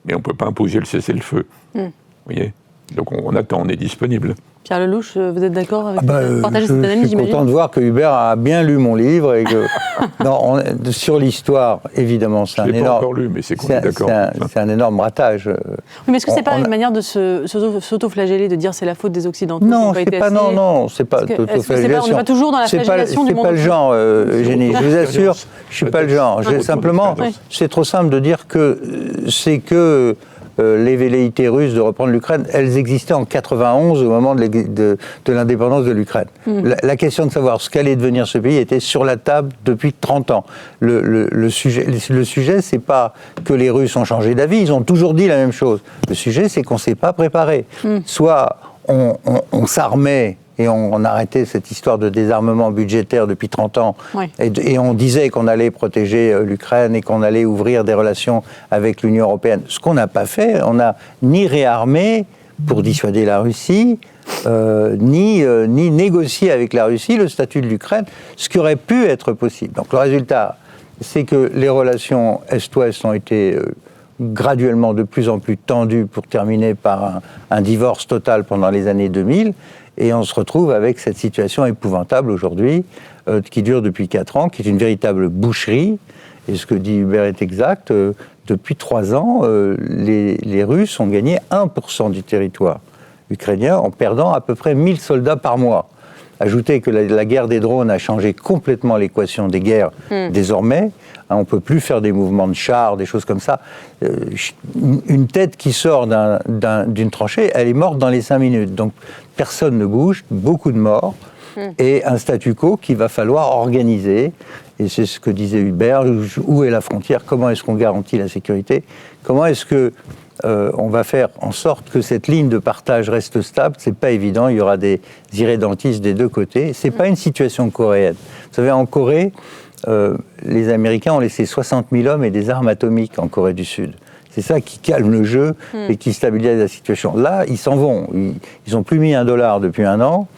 Speaker 3: Mais on ne peut pas imposer le cessez-le-feu. Vous voyez ? Donc on attend, on est disponible.
Speaker 2: Pierre Lelouch, vous êtes d'accord avec
Speaker 1: partager cette analyse, je suis content de voir que Hubert a bien lu mon livre et que sur l'histoire, évidemment, c'est un énorme. Je l'ai pas encore
Speaker 3: lu, mais c'est qu'on est d'accord.
Speaker 1: C'est un énorme ratage.
Speaker 2: Oui, mais est-ce que c'est pas une manière de s'auto-flageller, de dire c'est la faute des Occidentaux?
Speaker 1: Non, c'est pas
Speaker 2: auto-flagellation. On n'est pas toujours dans la flagellation du monde.
Speaker 1: C'est pas le genre, Eugénie. Je vous assure, je suis pas le genre. Simplement, c'est trop simple de dire que c'est que les velléités russes de reprendre l'Ukraine, elles existaient en 91 au moment de l'indépendance de l'Ukraine. La question de savoir ce qu'allait devenir ce pays était sur la table depuis 30 ans. Le sujet, c'est pas que les Russes ont changé d'avis, ils ont toujours dit la même chose. Le sujet, c'est qu'on s'est pas préparé. Soit on s'armait et on arrêtait cette histoire de désarmement budgétaire depuis 30 ans. Oui. Et on disait qu'on allait protéger l'Ukraine et qu'on allait ouvrir des relations avec l'Union européenne. Ce qu'on n'a pas fait, on n'a ni réarmé pour dissuader la Russie, ni négocié avec la Russie le statut de l'Ukraine, ce qui aurait pu être possible. Donc le résultat, c'est que les relations Est-Ouest ont été graduellement de plus en plus tendues pour terminer par un divorce total pendant les années 2000. Et on se retrouve avec cette situation épouvantable aujourd'hui, qui dure depuis 4 ans, qui est une véritable boucherie. Et ce que dit Hubert est exact. Depuis 3 ans, les Russes ont gagné 1% du territoire ukrainien en perdant à peu près 1000 soldats par mois. Ajoutez que la guerre des drones a changé complètement l'équation des guerres désormais. On ne peut plus faire des mouvements de chars, des choses comme ça. Une tête qui sort d'une tranchée, elle est morte dans les 5 minutes. Donc personne ne bouge, beaucoup de morts, et un statu quo qu'il va falloir organiser. Et c'est ce que disait Hubert, où est la frontière? Comment est-ce qu'on garantit la sécurité? Comment est-ce que on va faire en sorte que cette ligne de partage reste stable? C'est pas évident, il y aura des irrédentistes des deux côtés. C'est pas une situation coréenne. Vous savez, en Corée, les Américains ont laissé 60 000 hommes et des armes atomiques en Corée du Sud. C'est ça qui calme le jeu et qui stabilise la situation. Là, ils s'en vont. Ils n'ont plus mis $1 depuis 1 an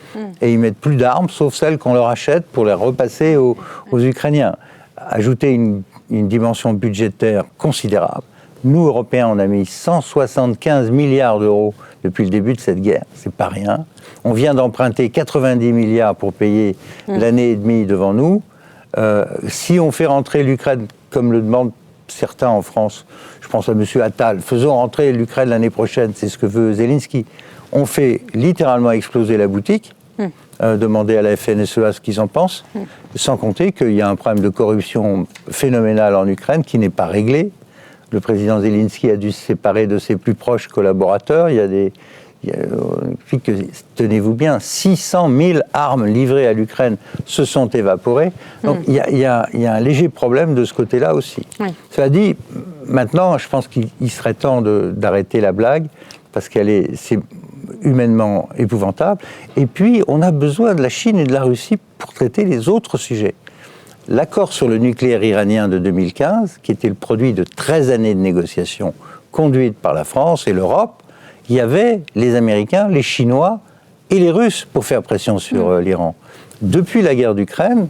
Speaker 1: et ils mettent plus d'armes, sauf celles qu'on leur achète pour les repasser aux Ukrainiens. Ajouter une dimension budgétaire considérable. Nous, Européens, on a mis 175 milliards d'euros depuis le début de cette guerre. C'est pas rien. On vient d'emprunter 90 milliards pour payer l'année et demie devant nous. Si on fait rentrer l'Ukraine, comme le demandent certains en France, je pense à M. Attal, faisons rentrer l'Ukraine l'année prochaine, c'est ce que veut Zelensky. On fait littéralement exploser la boutique, demander à la FNSEA ce qu'ils en pensent, sans compter qu'il y a un problème de corruption phénoménal en Ukraine qui n'est pas réglé. Le président Zelensky a dû se séparer de ses plus proches collaborateurs. Tenez-vous bien, 600 000 armes livrées à l'Ukraine se sont évaporées. Donc il y a un léger problème de ce côté-là aussi. Oui. Cela dit, maintenant, je pense qu'il serait temps d'arrêter la blague, parce c'est humainement épouvantable. Et puis, on a besoin de la Chine et de la Russie pour traiter les autres sujets. L'accord sur le nucléaire iranien de 2015, qui était le produit de 13 années de négociations conduites par la France et l'Europe, il y avait les Américains, les Chinois et les Russes pour faire pression sur l'Iran. Depuis la guerre d'Ukraine,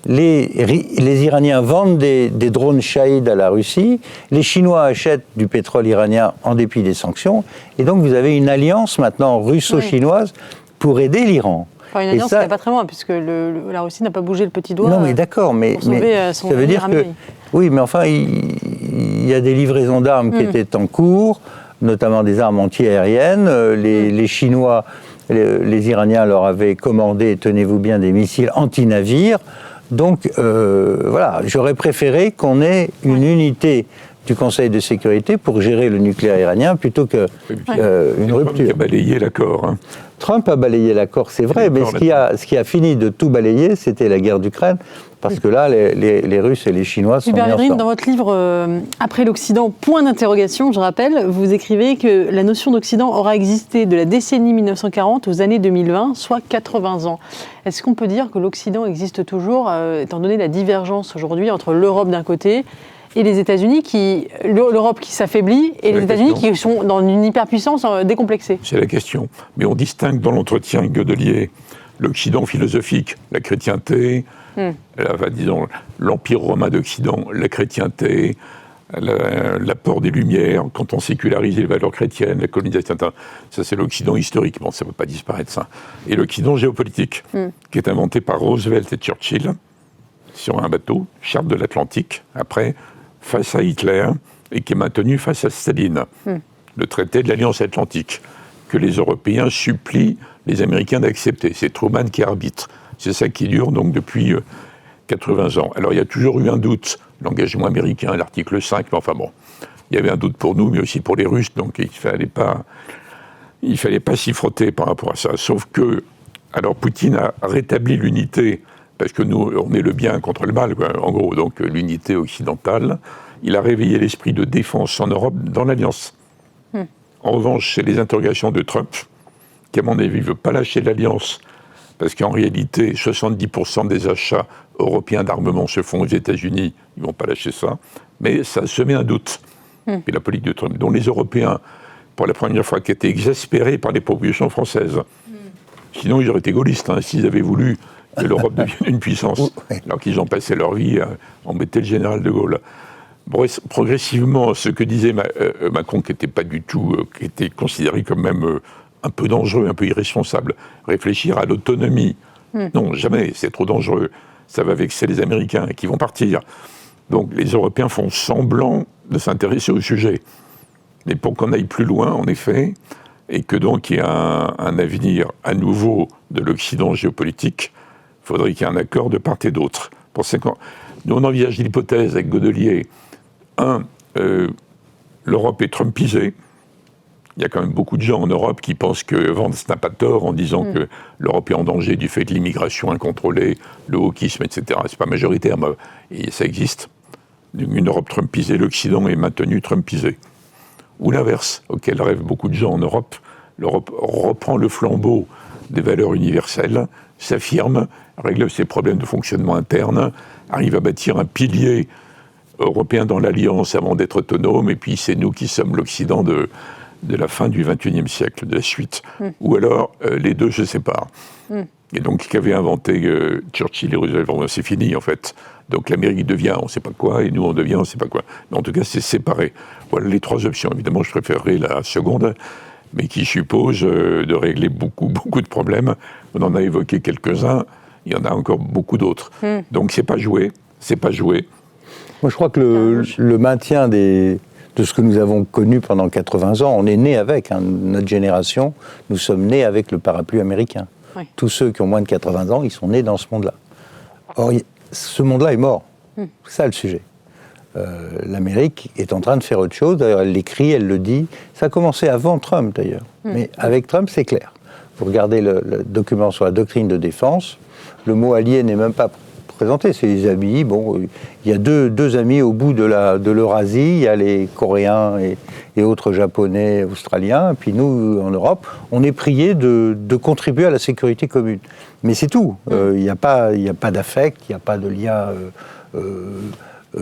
Speaker 1: les Iraniens vendent des drones Shahid à la Russie, les Chinois achètent du pétrole iranien en dépit des sanctions, et donc vous avez une alliance maintenant russo-chinoise pour aider l'Iran.
Speaker 2: Enfin, une alliance qui n'est pas très loin, puisque la Russie n'a pas bougé le petit doigt.
Speaker 1: Non, mais d'accord, mais ça veut dire que... Oui, mais enfin, il y a des livraisons d'armes qui étaient en cours, notamment des armes anti-aériennes. Les Chinois, les Iraniens leur avaient commandé, tenez-vous bien, des missiles anti-navires. Donc, voilà, j'aurais préféré qu'on ait une unité du Conseil de sécurité pour gérer le nucléaire iranien plutôt qu'une rupture.
Speaker 3: Trump a balayé l'accord. Hein.
Speaker 1: Trump a balayé l'accord, c'est vrai, mais ce qui a fini de tout balayer, c'était la guerre d'Ukraine, parce que là, les Russes et les Chinois sont mis ensemble.
Speaker 2: Dans votre livre « Après l'Occident, point d'interrogation », je rappelle, vous écrivez que la notion d'Occident aura existé de la décennie 1940 aux années 2020, soit 80 ans. Est-ce qu'on peut dire que l'Occident existe toujours, étant donné la divergence aujourd'hui entre l'Europe d'un côté et les États-Unis, l'Europe qui s'affaiblit, et les États-Unis qui sont dans une hyperpuissance décomplexée?
Speaker 3: C'est la question. Mais on distingue dans l'entretien avec Godelier l'Occident philosophique, la chrétienté, Disons, l'Empire romain d'Occident, la chrétienté, l'apport des Lumières, quand on sécularise les valeurs chrétiennes, la colonisation, ça c'est l'Occident historique, bon ça ne peut pas disparaître ça. Et l'Occident géopolitique, qui est inventé par Roosevelt et Churchill, sur un bateau, charte de l'Atlantique, après, face à Hitler, et qui est maintenu face à Staline. Le traité de l'Alliance Atlantique, que les Européens supplient les Américains d'accepter. C'est Truman qui arbitre. C'est ça qui dure donc depuis 80 ans. Alors il y a toujours eu un doute, l'engagement américain, l'article 5, mais enfin bon, il y avait un doute pour nous, mais aussi pour les Russes, donc il fallait pas s'y frotter par rapport à ça. Sauf que, alors Poutine a rétabli l'unité, parce que nous, on est le bien contre le mal, quoi, en gros, donc l'unité occidentale. Il a réveillé l'esprit de défense en Europe dans l'Alliance. En revanche, c'est les interrogations de Trump, qui à mon avis ne veut pas lâcher l'Alliance, parce qu'en réalité, 70% des achats européens d'armement se font aux États-Unis, ils ne vont pas lâcher ça, mais ça a semé un doute. Et la politique de Trump, dont les Européens, pour la première fois, qui étaient exaspérés par les propositions françaises. Sinon, ils auraient été gaullistes, s'ils avaient voulu que l'Europe devienne une puissance, alors qu'ils ont passé leur vie à embêter le général de Gaulle. Progressivement, ce que disait Macron, qui était pas du tout, qui était considéré comme même un peu dangereux, un peu irresponsable, réfléchir à l'autonomie. Non, jamais, c'est trop dangereux. Ça va vexer les Américains qui vont partir. Donc les Européens font semblant de s'intéresser au sujet. Mais pour qu'on aille plus loin, en effet, et que donc il y ait un avenir à nouveau de l'Occident géopolitique, il faudrait qu'il y ait un accord de part et d'autre. Nous, on envisage l'hypothèse avec Godelier. L'Europe est trumpisée. Il y a quand même beaucoup de gens en Europe qui pensent que Vance n'a pas tort en disant que l'Europe est en danger du fait de l'immigration incontrôlée, le wokisme, etc. C'est pas majoritaire, mais et ça existe. Une Europe trumpisée, l'Occident est maintenu trumpisé. Ou l'inverse, auquel rêvent beaucoup de gens en Europe. L'Europe reprend le flambeau des valeurs universelles, s'affirme, règle ses problèmes de fonctionnement interne, arrive à bâtir un pilier européen dans l'Alliance avant d'être autonome, et puis c'est nous qui sommes l'Occident de la fin du XXIe siècle, de la suite. Ou alors, les deux se séparent. Et donc, ce qu'avaient inventé Churchill et Roosevelt, c'est fini, en fait. Donc, l'Amérique devient on ne sait pas quoi, et nous, on devient on ne sait pas quoi. Mais en tout cas, c'est séparé. Voilà les trois options. Évidemment, je préférerais la seconde, mais qui suppose de régler beaucoup de problèmes. On en a évoqué quelques-uns, il y en a encore beaucoup d'autres. Donc, c'est pas joué.
Speaker 1: Moi, je crois que le maintien de ce que nous avons connu pendant 80 ans, on est né avec, notre génération, nous sommes nés avec le parapluie américain. Oui. Tous ceux qui ont moins de 80 ans, ils sont nés dans ce monde-là. Or, ce monde-là est mort. C'est ça le sujet. L'Amérique est en train de faire autre chose, d'ailleurs elle l'écrit, elle le dit. Ça a commencé avant Trump d'ailleurs, mais avec Trump c'est clair. Vous regardez le document sur la doctrine de défense, le mot allié n'est même pas présenté, c'est les amis. Bon, il y a deux amis au bout de l'Eurasie, il y a les Coréens et autres Japonais, Australiens, et puis nous, en Europe, on est priés de contribuer à la sécurité commune. Mais c'est tout. Il n'y a pas d'affect, il n'y a pas de lien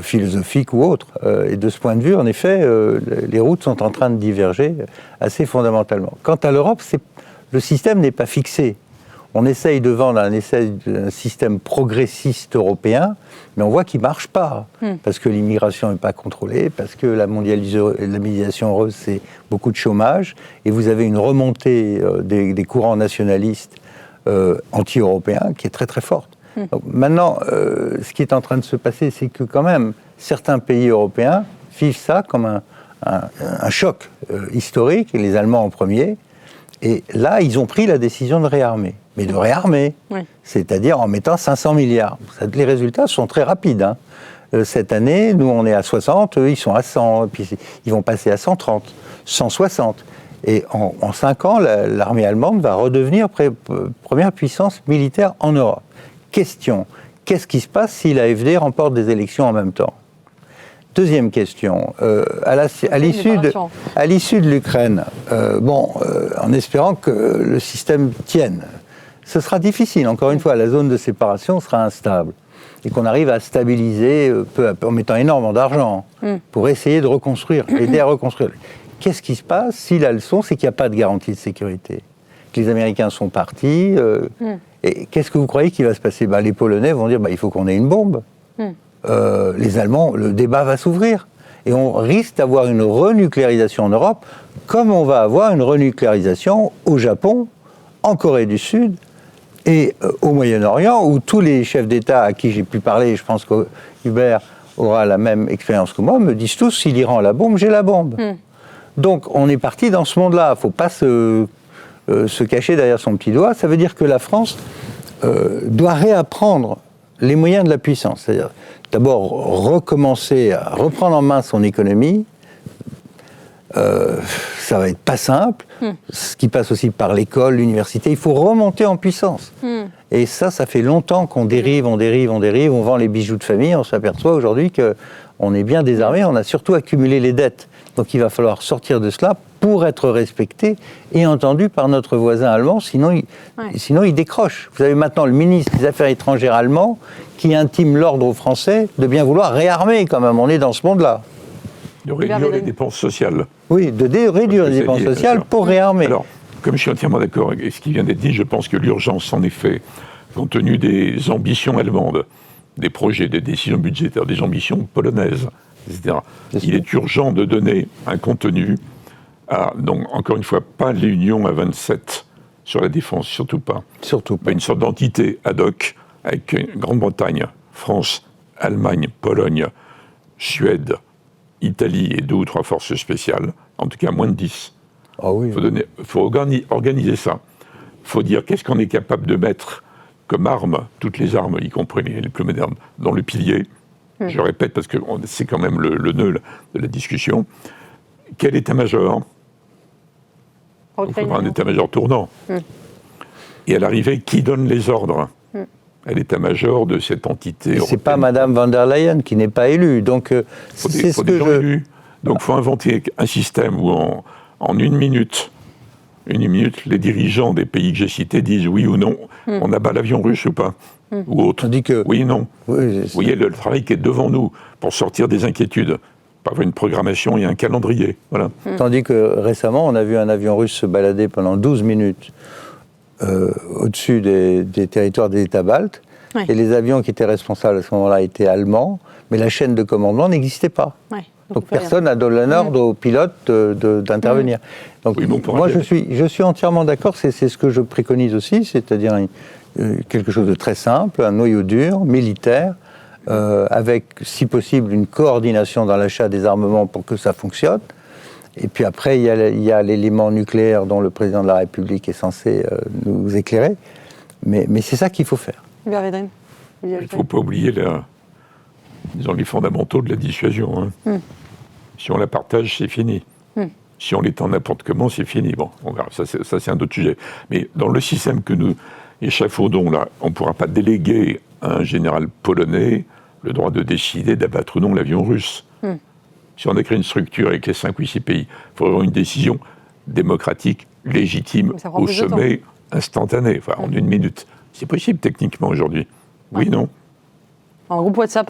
Speaker 1: philosophique ou autre. Et de ce point de vue, en effet, les routes sont en train de diverger assez fondamentalement. Quant à l'Europe, le système n'est pas fixé. On essaye de vendre un système progressiste européen, mais on voit qu'il ne marche pas, parce que l'immigration n'est pas contrôlée, parce que la mondialisation heureuse, c'est beaucoup de chômage, et vous avez une remontée des courants nationalistes anti-européens qui est très très forte. Donc, maintenant, ce qui est en train de se passer, c'est que quand même, certains pays européens vivent ça comme un choc historique, et les Allemands en premier, et là, ils ont pris la décision de réarmer. Mais de réarmer, c'est-à-dire en mettant 500 milliards. Les résultats sont très rapides. Cette année, nous, on est à 60, eux, ils sont à 100, puis ils vont passer à 130, 160. Et en 5 ans, l'armée allemande va redevenir première puissance militaire en Europe. Question, qu'est-ce qui se passe si l'AfD remporte des élections en même temps ? Deuxième question, à l'issue de l'Ukraine, en espérant que le système tienne, ce sera difficile. Encore une fois, la zone de séparation sera instable. Et qu'on arrive à stabiliser peu à peu, en mettant énormément d'argent pour essayer de reconstruire, aider à reconstruire. Qu'est-ce qui se passe si la leçon, c'est qu'il n'y a pas de garantie de sécurité ? Que les Américains sont partis, Et qu'est-ce que vous croyez qu'il va se passer ? Les Polonais vont dire il faut qu'on ait une bombe. Les Allemands, le débat va s'ouvrir. Et on risque d'avoir une renucléarisation en Europe, comme on va avoir une renucléarisation au Japon, en Corée du Sud et au Moyen-Orient, où tous les chefs d'État à qui j'ai pu parler, je pense que Hubert aura la même expérience que moi, me disent tous, si l'Iran a la bombe, j'ai la bombe. Donc on est parti dans ce monde-là. Il ne faut pas se cacher derrière son petit doigt. Ça veut dire que la France doit réapprendre les moyens de la puissance. C'est-à-dire d'abord recommencer à reprendre en main son économie. Ça va être pas simple. Ce qui passe aussi par l'école, l'université. Il faut remonter en puissance. Et ça fait longtemps qu'on dérive, on vend les bijoux de famille. On s'aperçoit aujourd'hui qu'on est bien désarmé. On a surtout accumulé les dettes. Donc il va falloir sortir de cela pour être respecté et entendu par notre voisin allemand, sinon il décroche. Vous avez maintenant le ministre des Affaires étrangères allemand qui intime l'ordre aux Français de bien vouloir réarmer quand même. On est dans ce monde-là.
Speaker 3: De réduire les dépenses sociales.
Speaker 1: Oui, réduire les dépenses sociales pour réarmer.
Speaker 3: Alors, comme je suis entièrement d'accord avec ce qui vient d'être dit, je pense que l'urgence, en effet, compte tenu des ambitions allemandes, des projets, des décisions budgétaires, des ambitions polonaises, etc., il est urgent de donner un contenu à, donc, encore une fois, pas l'union à 27 sur la défense, surtout pas.
Speaker 1: Surtout pas.
Speaker 3: Mais une sorte d'entité ad hoc avec Grande-Bretagne, France, Allemagne, Pologne, Suède, Italie et 2 ou 3 forces spéciales, en tout cas moins de 10.
Speaker 1: Ah oui.
Speaker 3: Il faut organiser ça. Il faut dire qu'est-ce qu'on est capable de mettre comme armes, toutes les armes, y compris les plus modernes, dans le pilier. Je répète parce que c'est quand même le nœud de la discussion. Quel état-major ? Il faut avoir un état-major tournant. Et à l'arrivée, qui donne les ordres à l'état-major de cette entité européenne ?
Speaker 1: C'est pas Madame von der Leyen qui n'est pas élue. Donc, c'est ce que je...
Speaker 3: élus. Donc, il faut inventer un système où en une minute, les dirigeants des pays que j'ai cités disent oui ou non, on abat l'avion russe ou pas, ou autre. Oui ou non.
Speaker 1: Oui,
Speaker 3: vous voyez le travail qui est devant nous pour sortir des inquiétudes. Par une programmation et un calendrier. Voilà.
Speaker 1: Tandis que récemment, on a vu un avion russe se balader pendant 12 minutes au-dessus des territoires des États baltes. Et les avions qui étaient responsables à ce moment-là étaient allemands, mais la chaîne de commandement n'existait pas. Donc personne n'a donné l'ordre aux pilotes d'intervenir. Donc moi, je suis entièrement d'accord, c'est ce que je préconise aussi, c'est-à-dire quelque chose de très simple, un noyau dur, militaire, avec, si possible, une coordination dans l'achat des armements pour que ça fonctionne. Et puis après, il y a l'élément nucléaire dont le président de la République est censé nous éclairer. Mais c'est ça qu'il faut faire.
Speaker 3: Il ne faut pas oublier les fondamentaux de la dissuasion. Si on la partage, c'est fini. Si on l'étend n'importe comment, c'est fini. Bon, on verra. Ça, c'est un autre sujet. Mais dans le système que nous échafaudons là, on ne pourra pas déléguer à un général polonais le droit de décider d'abattre ou non l'avion russe. Si on a créé une structure avec les 5 ou 6 pays, il faut avoir une décision démocratique, légitime, au sommet, instantanée, en une minute. C'est possible techniquement aujourd'hui. Oui, non ?
Speaker 2: Un groupe WhatsApp.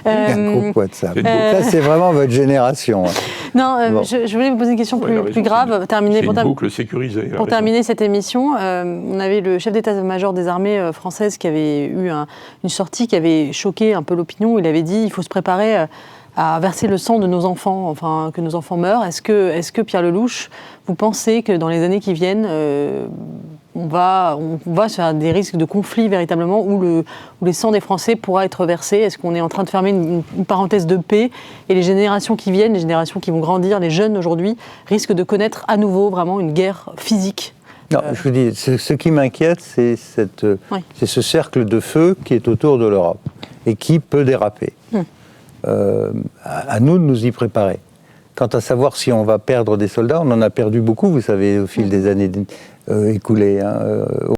Speaker 1: Un groupe WhatsApp. Ça, c'est vraiment votre génération.
Speaker 2: Non, je voulais vous poser une question plus grave.
Speaker 3: C'est une boucle sécurisée.
Speaker 2: Pour terminer cette émission, on avait le chef d'état-major des armées françaises qui avait eu une sortie qui avait choqué un peu l'opinion. Il avait dit il faut se préparer à verser le sang de nos enfants, enfin que nos enfants meurent. Est-ce que Pierre Lellouche, vous pensez que dans les années qui viennent, on va sur des risques de conflit véritablement où le sang des Français pourra être versé ? Est-ce qu'on est en train de fermer une parenthèse de paix et les générations qui viennent, les générations qui vont grandir, les jeunes aujourd'hui, risquent de connaître à nouveau vraiment une guerre physique ?
Speaker 1: Non, je vous dis, ce qui m'inquiète, c'est ce cercle de feu qui est autour de l'Europe et qui peut déraper. À nous de nous y préparer. Quant à savoir si on va perdre des soldats, on en a perdu beaucoup, vous savez, au fil des années écoulées,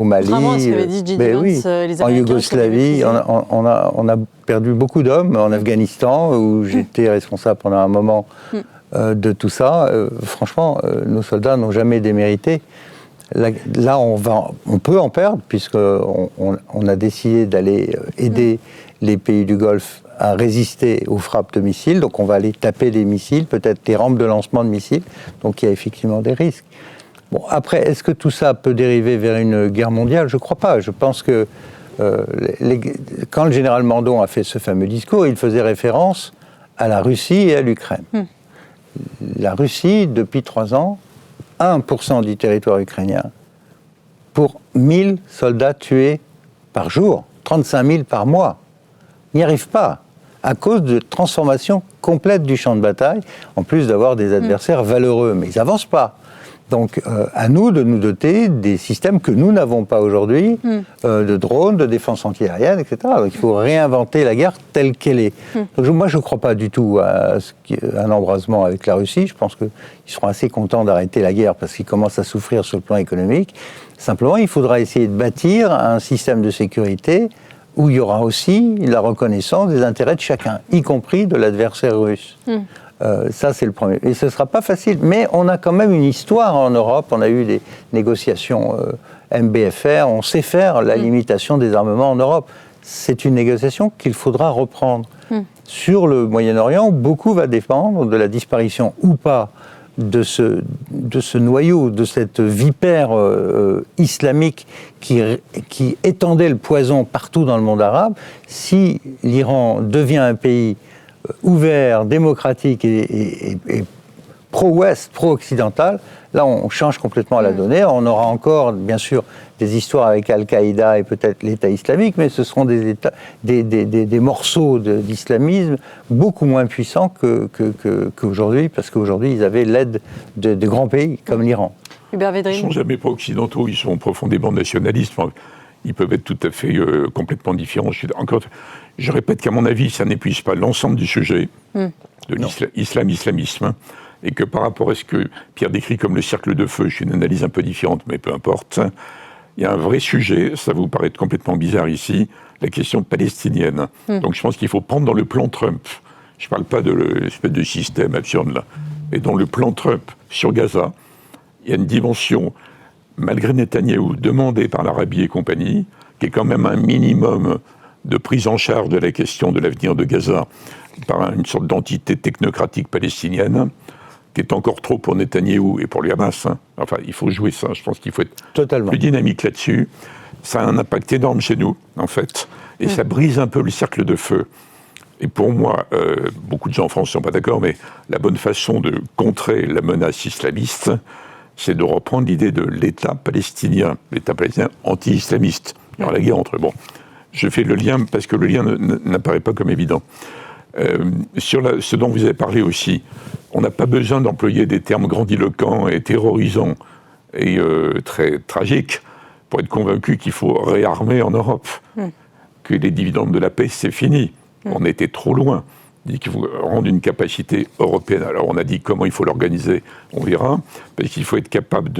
Speaker 1: au Mali,
Speaker 2: vraiment, ce qu'avait dit les
Speaker 1: en Yougoslavie, on a perdu beaucoup d'hommes, en Afghanistan, où j'étais responsable pendant un moment de tout ça. Franchement, nos soldats n'ont jamais démérité. Là, on peut en perdre, puisqu'on a décidé d'aller aider les pays du Golfe à résister aux frappes de missiles. Donc on va aller taper des missiles, peut-être des rampes de lancement de missiles. Donc il y a effectivement des risques. Bon, après, est-ce que tout ça peut dériver vers une guerre mondiale? Je ne crois pas. Je pense que quand le général Mandon a fait ce fameux discours, il faisait référence à la Russie et à l'Ukraine. La Russie, depuis 3 ans, 1% du territoire ukrainien pour 1000 soldats tués par jour, 35 000 par mois. N'y arrive pas, à cause de transformation complète du champ de bataille, en plus d'avoir des adversaires valeureux, mais ils n'avancent pas. Donc, à nous de nous doter des systèmes que nous n'avons pas aujourd'hui, de drones, de défense antiaérienne, etc. Donc, il faut réinventer la guerre telle qu'elle est. Donc, moi, je ne crois pas du tout à un embrasement avec la Russie. Je pense qu'ils seront assez contents d'arrêter la guerre parce qu'ils commencent à souffrir sur le plan économique. Simplement, il faudra essayer de bâtir un système de sécurité où il y aura aussi la reconnaissance des intérêts de chacun, y compris de l'adversaire russe. Ça, c'est le premier. Et ce ne sera pas facile. Mais on a quand même une histoire en Europe. On a eu des négociations MBFR. On sait faire la limitation des armements en Europe. C'est une négociation qu'il faudra reprendre. Sur le Moyen-Orient, beaucoup va dépendre de la disparition ou pas de ce noyau, de cette vipère islamique qui étendait le poison partout dans le monde arabe. Si l'Iran devient un pays ouvert, démocratique et pro-ouest, pro-occidental, là on change complètement la donnée. On aura encore, bien sûr, des histoires avec Al-Qaïda et peut-être l'État islamique, mais ce seront des morceaux d'islamisme beaucoup moins puissants qu'aujourd'hui, parce qu'aujourd'hui ils avaient l'aide de grands pays comme l'Iran.
Speaker 2: Hubert Védrine.
Speaker 3: Ils ne sont jamais pro-occidentaux, ils sont profondément nationalistes. Enfin, ils peuvent être tout à fait complètement différents. Je répète qu'à mon avis, ça n'épuise pas l'ensemble du sujet de l'islamisme, et que par rapport à ce que Pierre décrit comme le cercle de feu, je suis une analyse un peu différente, mais peu importe, il y a un vrai sujet, ça vous paraît complètement bizarre ici, la question palestinienne. Donc je pense qu'il faut prendre dans le plan Trump, je ne parle pas de l'espèce de système absurde là, mais dans le plan Trump sur Gaza, il y a une dimension, malgré Netanyahou, demandée par l'Arabie et compagnie, qui est quand même un minimum de prise en charge de la question de l'avenir de Gaza par une sorte d'entité technocratique palestinienne, qui est encore trop pour Netanyahou et pour le Hamas. Enfin, il faut jouer ça. Je pense qu'il faut être plus dynamique là-dessus. Ça a un impact énorme chez nous, en fait. Et ça brise un peu le cercle de feu. Et pour moi, beaucoup de gens en France ne sont pas d'accord, mais la bonne façon de contrer la menace islamiste, c'est de reprendre l'idée de l'État palestinien anti-islamiste. Il y aura la guerre entre... Bon, je fais le lien parce que le lien n'apparaît pas comme évident. Sur ce dont vous avez parlé aussi, on n'a pas besoin d'employer des termes grandiloquents et terrorisants et très tragiques pour être convaincu qu'il faut réarmer en Europe, que les dividendes de la paix, c'est fini. On était trop loin. Il dit qu'il faut rendre une capacité européenne. Alors on a dit comment il faut l'organiser, on verra, parce qu'il faut être capable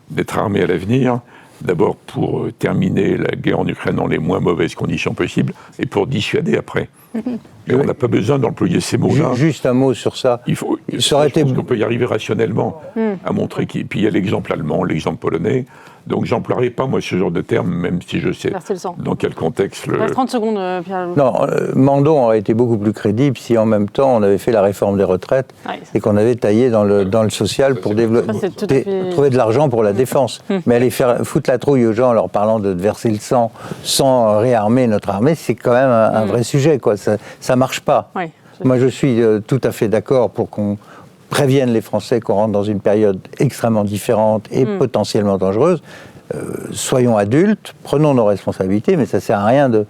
Speaker 3: d'être armé à l'avenir, d'abord pour terminer la guerre en Ukraine dans les moins mauvaises conditions possibles, et pour dissuader après. Mais on n'a pas besoin d'employer ces mots-là.
Speaker 1: Juste un mot sur ça.
Speaker 3: Je pense qu'on peut y arriver rationnellement, à montrer qu'il... Puis il y a l'exemple allemand, l'exemple polonais. Donc j'emploierai pas, moi, ce genre de terme, même si je sais dans quel contexte...
Speaker 2: Il reste 30 secondes, Pierre.
Speaker 1: Non, Mandon aurait été beaucoup plus crédible si, en même temps, on avait fait la réforme des retraites et qu'on avait taillé dans le social pour trouver de l'argent pour la défense. Mais aller foutre la trouille aux gens en leur parlant de verser le sang sans réarmer notre armée, c'est quand même un vrai sujet, quoi. Ça marche pas. Oui, moi, je suis tout à fait d'accord pour qu'on prévienne les Français qu'on rentre dans une période extrêmement différente et potentiellement dangereuse. Soyons adultes, prenons nos responsabilités, mais ça ne sert à rien de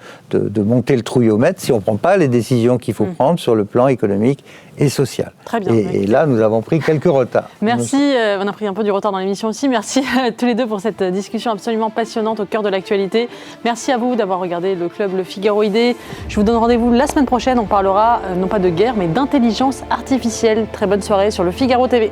Speaker 1: monter le trouillomètre si on ne prend pas les décisions qu'il faut prendre sur le plan économique et social.
Speaker 2: Très bien.
Speaker 1: Et là, nous avons pris quelques retards.
Speaker 2: Merci, on a pris un peu du retard dans l'émission aussi. Merci à tous les deux pour cette discussion absolument passionnante au cœur de l'actualité. Merci à vous d'avoir regardé le club Le Figaroïdé. Je vous donne rendez-vous la semaine prochaine. On parlera non pas de guerre, mais d'intelligence artificielle. Très bonne soirée sur Le Figaro TV.